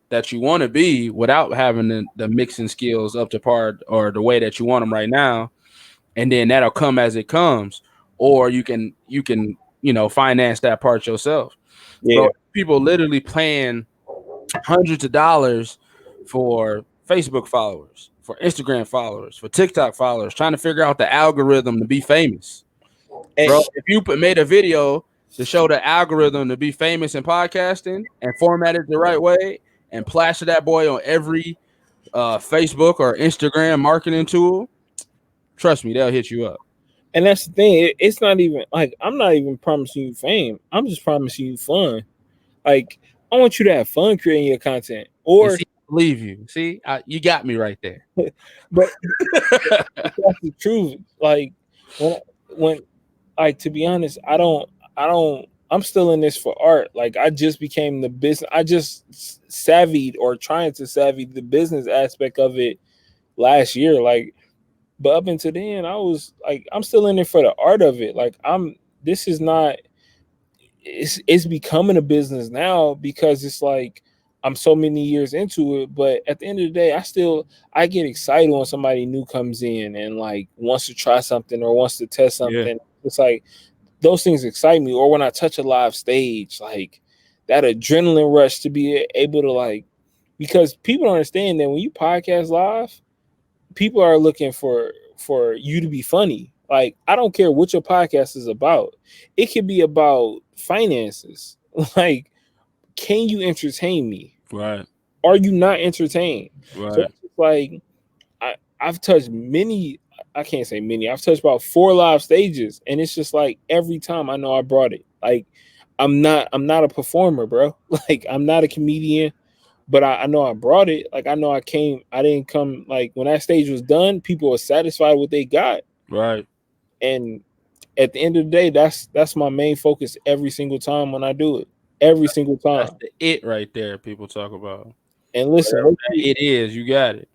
that you want to be without having the mixing skills up to par or the way that you want them right now, and then that'll come as it comes, or you can finance that part yourself, Yeah. bro. People literally paying hundreds of dollars for Facebook followers, for Instagram followers, for TikTok followers, trying to figure out the algorithm to be famous. And, Bro, if you made a video to show the algorithm to be famous in podcasting and format it the right way and plaster that boy on every Facebook or Instagram marketing tool, trust me, they'll hit you up. and that's the thing. It's not even like I'm not even promising you fame. I'm just promising you fun. Like I want you to have fun creating your content. You Or see, I believe you. See, you got me right there. but that's the truth. Like when like to be honest, I'm still in this for art. Like I just became the business. I just savvied or trying to savvy the business aspect of it last year. Like, but up until then, I was like, I'm still in it for the art of it. Like this is not. It's becoming a business now because it's like I'm so many years into it. But at the end of the day, I get excited when somebody new comes in and like wants to try something or wants to test Yeah. something. It's like those things excite me. Or when I touch a live stage, like that adrenaline rush to be able to like, because people don't understand that when you podcast live, people are looking for you to be funny. Like I don't care what your podcast is about. It could be about finances. Like, can you entertain me? Right. Are you not entertained? So Right. it's like I've touched many. I can't say many. I've touched about 4 live stages, and it's just like every time I know I brought it. Like I'm not a performer, bro. Like I'm not a comedian, but I know I brought it. Like I know I didn't come like when that stage was done, people were satisfied with what they got. Right. And at the end of the day, that's my main focus every single time when I do it. Every single That's time. the it right there people talk about. And listen, Whatever that it is, you got it.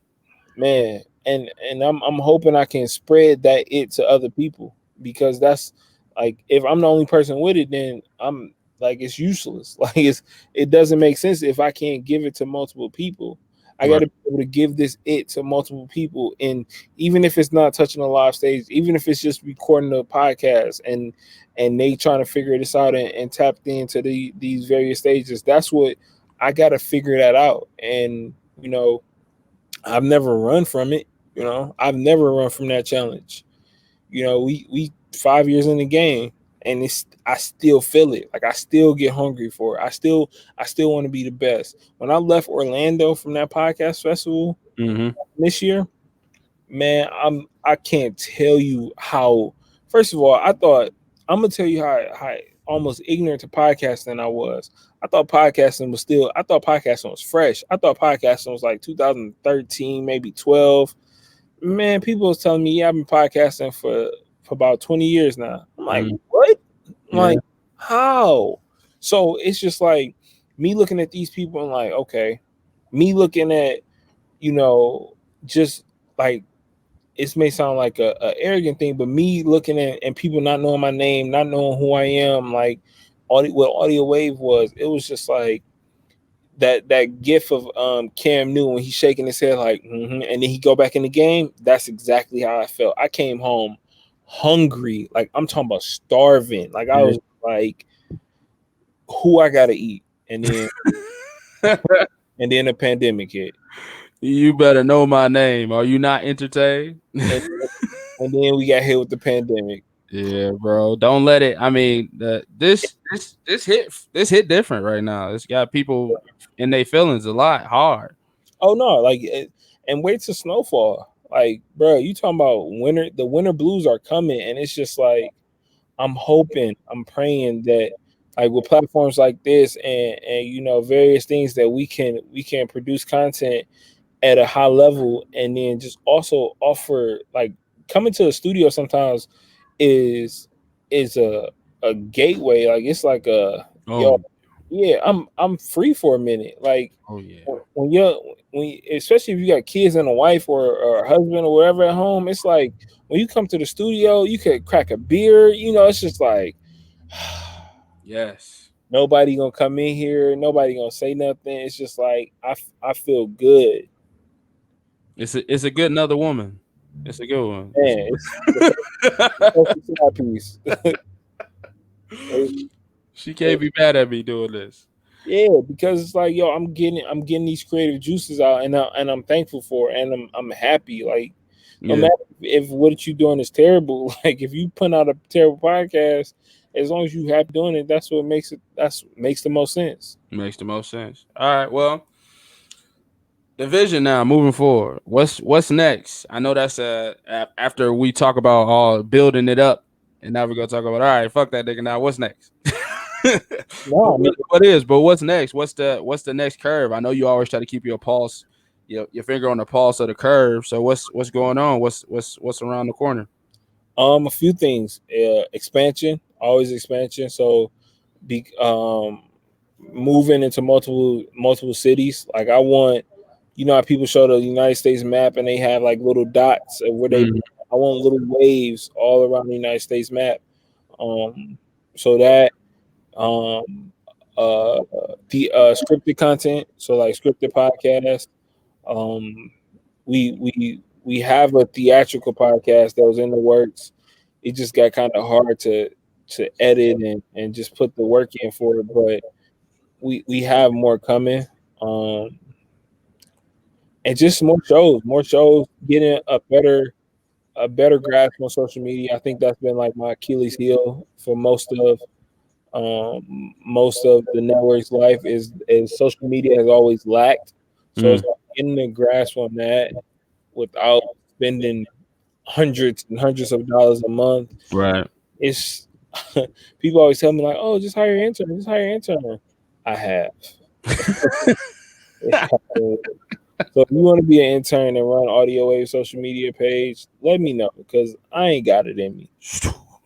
man, and I'm hoping I can spread that it to other people, because that's like if I'm the only person with it, then I'm like it's useless. Like it doesn't make sense if I can't give it to multiple people. I got Right. to be able to give this it to multiple people, and even if it's not touching a live stage, even if it's just recording a podcast and they trying to figure this out and tap into these various stages, that's what I got to figure that out. And I've never run from it. I've never run from that challenge. We 5 years in the game, and I still feel it. Like I still get hungry for it. I still want to be the best. When I left Orlando from that podcast festival this year, man, I can't tell you how. First of all, I'm gonna tell you how almost ignorant to podcasting I was. I thought podcasting was fresh. I thought podcasting was like 2013, maybe 12. Man, people was telling me, yeah, I've been podcasting for about 20 years now. I'm like, what? I'm Yeah. like, how? So it's just like me looking at these people and like, okay, me looking at, just like it may sound like a arrogant thing, but me looking at and people not knowing my name, not knowing who I am, like what Audio Wave was, it was just like that gif of Cam Newton when he's shaking his head like, and then he go back in the game. That's exactly how I felt. I came home hungry, like I'm talking about starving. Like I was like, who I gotta eat, and then the pandemic hit. You better know my name. Are you not entertained? And then we got hit with the pandemic. Yeah, bro. Don't let it. I mean, this hit different right now. It's got people in their feelings a lot hard. Oh no, like and wait till snowfall. Like, bro, you talking about winter? The winter blues are coming, and it's just like I'm hoping, I'm praying that like with platforms like this and various things that we can produce content at a high level, and then just also offer like coming to the studio sometimes is a gateway. Like it's like a Oh, yeah, I'm free for a minute. Like Oh yeah. when you're especially if you got kids and a wife or a husband or whatever at home, it's like when you come to the studio, you could crack a beer. You know, it's just like Yes. nobody gonna come in here, nobody gonna say nothing. It's just like I feel good, It's a good another woman. It's a good one. It's man. It's the perfect side piece. she can't be mad at me doing this. Yeah, because it's like, yo, I'm getting these creative juices out, and I'm thankful for it, and I'm happy. Like, no Yeah, matter if what you doing is terrible, like if you put out a terrible podcast, as long as you happy doing it, that's what makes it. That's what makes the most sense. makes the most sense. All right, well, the vision now moving forward. What's next? I know that's after we talk about all building it up, and now we're gonna talk about all right, fuck that nigga. Now what's next? No, I mean, What is? But what's next? What's the next curve? I know you always try to keep your pulse, your finger on the pulse of the curve. So what's going on? What's around the corner? a few things. Expansion, always expansion. So, be moving into multiple cities. Like I want, you know, how people show the United States map and they have like little dots of where they. Mm, I want little waves all around the United States map. Um, so that um, the scripted content, so like scripted podcast. Um, we have a theatrical podcast that was in the works. It just got kind of hard to edit and just put the work in for it, but we have more coming. Um, and just more shows, getting a better grasp on social media. I think that's been like my Achilles heel for most of the network's life is social media has always lacked. So mm, it's like getting a grasp on that without spending hundreds and hundreds of dollars a month. right. It's people always tell me like, "Oh, just hire an intern. Just hire an intern." I have. So if you want to be an intern and run Audio Wave social media page, let me know because I ain't got it in me.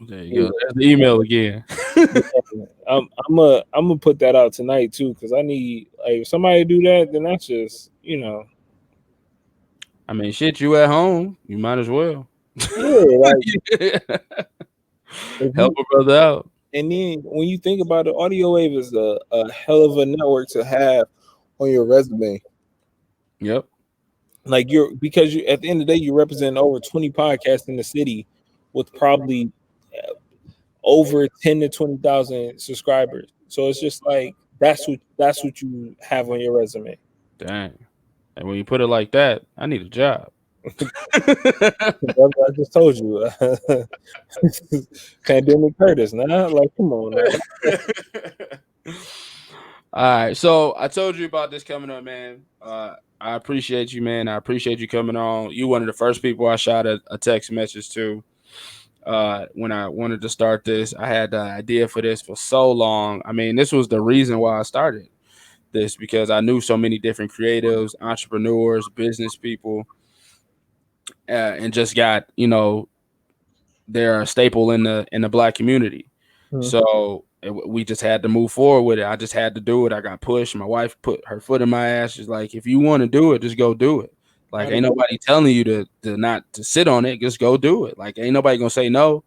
There you Yeah, go. There's the email again. yeah. I'm gonna put that out tonight too because I need like if somebody do that, then that's just I mean, shit, you at home, you might as well yeah, like if help you a brother out. and then when you think about it, Audio Wave is a hell of a network to have on your resume. Yep. Like you're because you at the end of the day you represent over 20 podcasts in the city with probably over 10 to 20,000 subscribers. So it's just like that's what you have on your resume. Dang. And when you put it like that, I need a job. Brother, I just told you, pandemic hurt us. Nah, like come on, now. All right. So I told you about this coming up, man. I appreciate you, man. I appreciate you coming on. You one of the first people I shot a text message to when I wanted to start this. I had the idea for this for so long. I mean, this was the reason why I started this because I knew so many different creatives, entrepreneurs, business people, and just got they're a staple in the black community. Hmm. So we just had to move forward with it. I just had to do it. I got pushed. My wife put her foot in my ass. She's like, if you want to do it, just go do it. Like, ain't nobody telling you to not to sit on it. Just go do it. Like, ain't nobody gonna say no.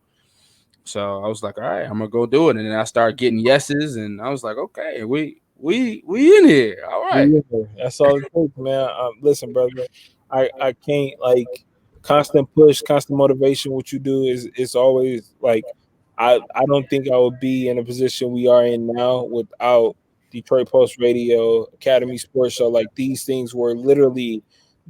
So I was like, all right, I'm gonna go do it. And then I started getting yeses, and I was like, okay, we in here. All right. Yeah, that's all it takes, man. Listen, brother, I can't like constant push, constant motivation. What you do is always like I don't think I would be in a position we are in now without Detroit Post Radio, Academy Sports Show. Like these things were literally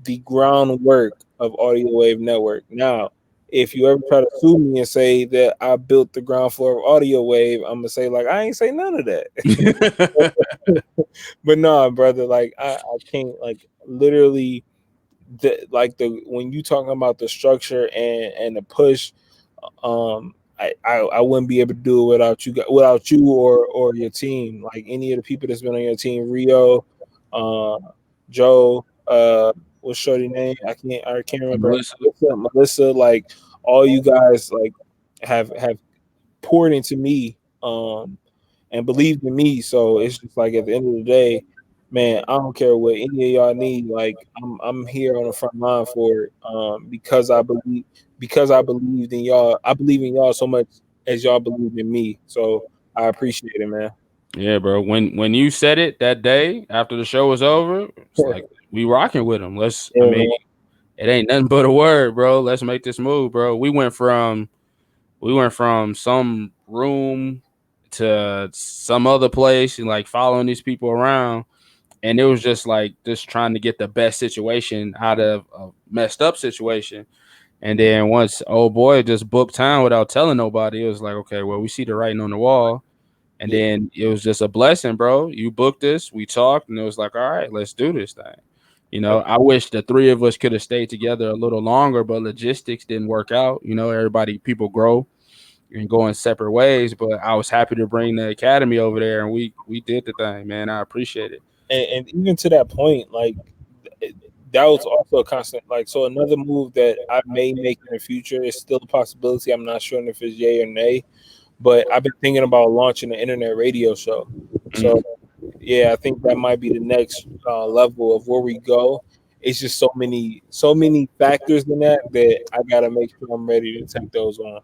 the groundwork of Audio Wave Network. Now, if you ever try to sue me and say that I built the ground floor of Audio Wave, I'm gonna say like I ain't say none of that. But no, brother, like I can't like literally the when you talking about the structure and the push, I wouldn't be able to do it without you or your team. Like any of the people that's been on your team, Rio, uh, Joe, what's shorty name? I can't remember. Melissa. Melissa, like all you guys like have poured into me. and believed in me. So it's just like at the end of the day, man, I don't care what any of y'all need. Like I'm here on the front line for it. Because I believed in y'all. I believe in y'all so much as y'all believe in me. So I appreciate it, man. Yeah, bro. When you said it that day after the show was over, it's like we rocking with him. I Yeah, mean, man. it ain't nothing but a word, bro. Let's make this move, bro. We went from some room to some other place and like following these people around, and it was just like just trying to get the best situation out of a messed up situation. And then once old boy just booked time without telling nobody, it was like, okay, well, we see the writing on the wall. And Yeah. then it was just a blessing, bro. You booked this, we talked, and it was like, all right, let's do this thing. I wish the three of us could have stayed together a little longer, but logistics didn't work out. People grow and go in separate ways. But I was happy to bring the academy over there, and we did the thing, man. I appreciate it. And even to that point, like that was also a constant. Like, so another move that I may make in the future is still a possibility. I'm not sure if it's yay or nay, but I've been thinking about launching an internet radio show. So Mm, yeah, I think that might be the next level of where we go. It's just so many factors in that I gotta make sure I'm ready to take those on.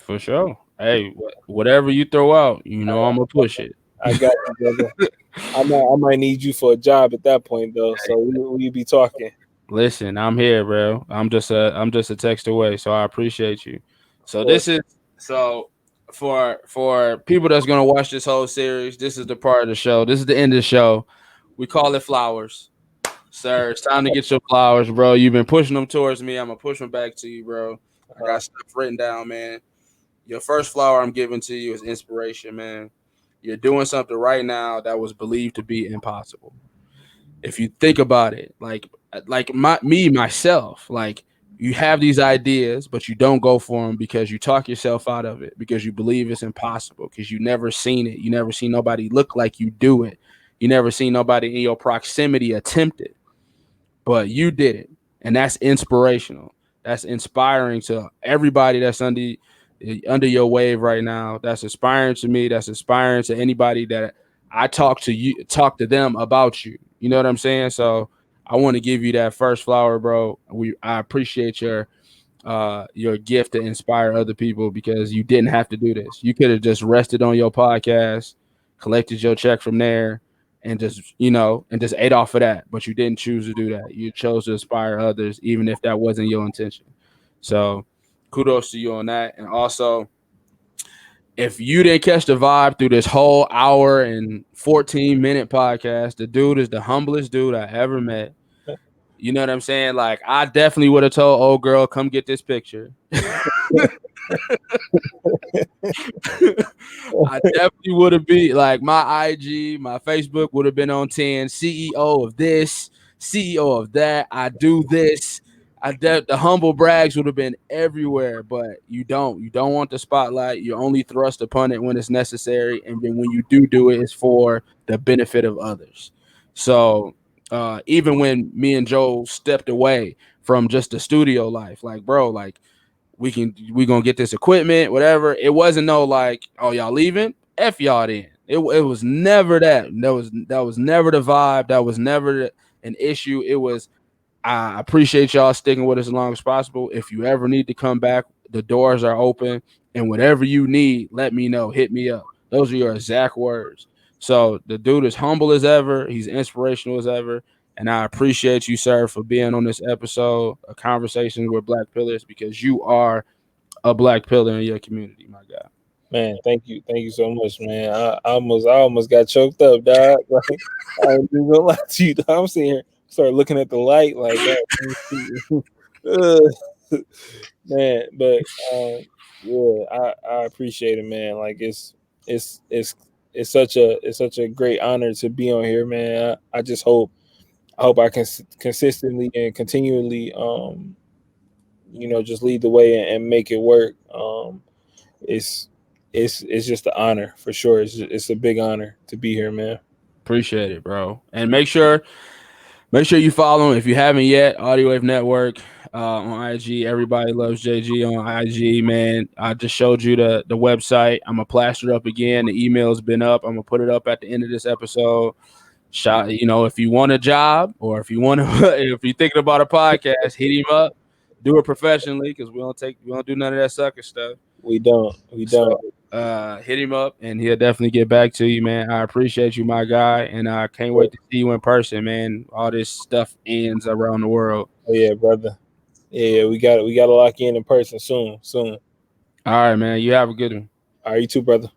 for sure. Hey, whatever you throw out, I'm gonna push it. I got you, brother. I might need you for a job at that point though. So we be talking. Listen, I'm here, bro. I'm just a text away, so I appreciate you. Of So course. this is so for people that's gonna watch this whole series. This is the part of the show. This is the end of the show. We call it flowers, sir. It's time to get your flowers, bro. You've been pushing them towards me. I'm gonna push them back to you, bro. I got stuff written down, man. Your first flower I'm giving to you is inspiration, man. You're doing something right now that was believed to be impossible. If you think about it, like myself, like you have these ideas, but you don't go for them because you talk yourself out of it because you believe it's impossible because you never seen it. You never seen nobody look like you do it. You never seen nobody in your proximity attempt it, but you did it, and that's inspirational. That's inspiring to everybody that's under your wave right now. That's inspiring to me. That's inspiring to anybody that I talk to them about you. You know what I'm saying? So I want to give you that first flower, bro. I appreciate your gift to inspire other people because you didn't have to do this. You could have just rested on your podcast, collected your check from there, and just ate off of that. But you didn't choose to do that. You chose to inspire others, even if that wasn't your intention. So kudos to you on that. And also, if you didn't catch the vibe through this whole hour and 14-minute podcast, the dude is the humblest dude I ever met. You know what I'm saying? Like, I definitely would have told old girl, come get this picture. I definitely would have been like my IG, my Facebook would have been on 10. CEO of this, CEO of that. I do this. The humble brags would have been everywhere, but you don't. You don't want the spotlight. You only thrust upon it when it's necessary, and then when you do it, it's for the benefit of others. So even when me and Joe stepped away from just the studio life, like bro, like we gonna get this equipment, whatever. It wasn't no like, oh y'all leaving, f y'all then. It was never that. That was never the vibe. That was never an issue. It was, I appreciate y'all sticking with us as long as possible. If you ever need to come back, the doors are open, and whatever you need, let me know. Hit me up. Those are your exact words. So the dude is humble as ever. He's inspirational as ever. And I appreciate you, sir, for being on this episode, a conversation with Black Pillars, because you are a Black pillar in your community, my guy. Man, thank you so much, man. I almost got choked up, dog. Like, I ain't even gonna lie to you. Dog. I'm sitting here, start looking at the light, like, man. But yeah, I appreciate it, man. Like, it's it's it's such a great honor to be on here, man. I just hope I can consistently and continually, just lead the way and make it work. It's it's just an honor for sure. It's a big honor to be here, man. Appreciate it, bro. And make sure you follow him if you haven't yet. Audio Wave Network. on IG. Everybody loves JG on IG, man. I just showed you the website. I'm gonna plaster it up again. The email's been up. I'm gonna put it up at the end of this episode. Shot, if you want a job or if you want to, if you're thinking about a podcast, hit him up. Do it professionally because we don't do none of that sucker stuff. We don't. So, hit him up and he'll definitely get back to you, man. I appreciate you, my guy, and I can't wait to see you in person, man. All this stuff ends around the world. Oh yeah, brother. Yeah, we got to lock in person soon. All right, man. You have a good one. All right, you too, brother.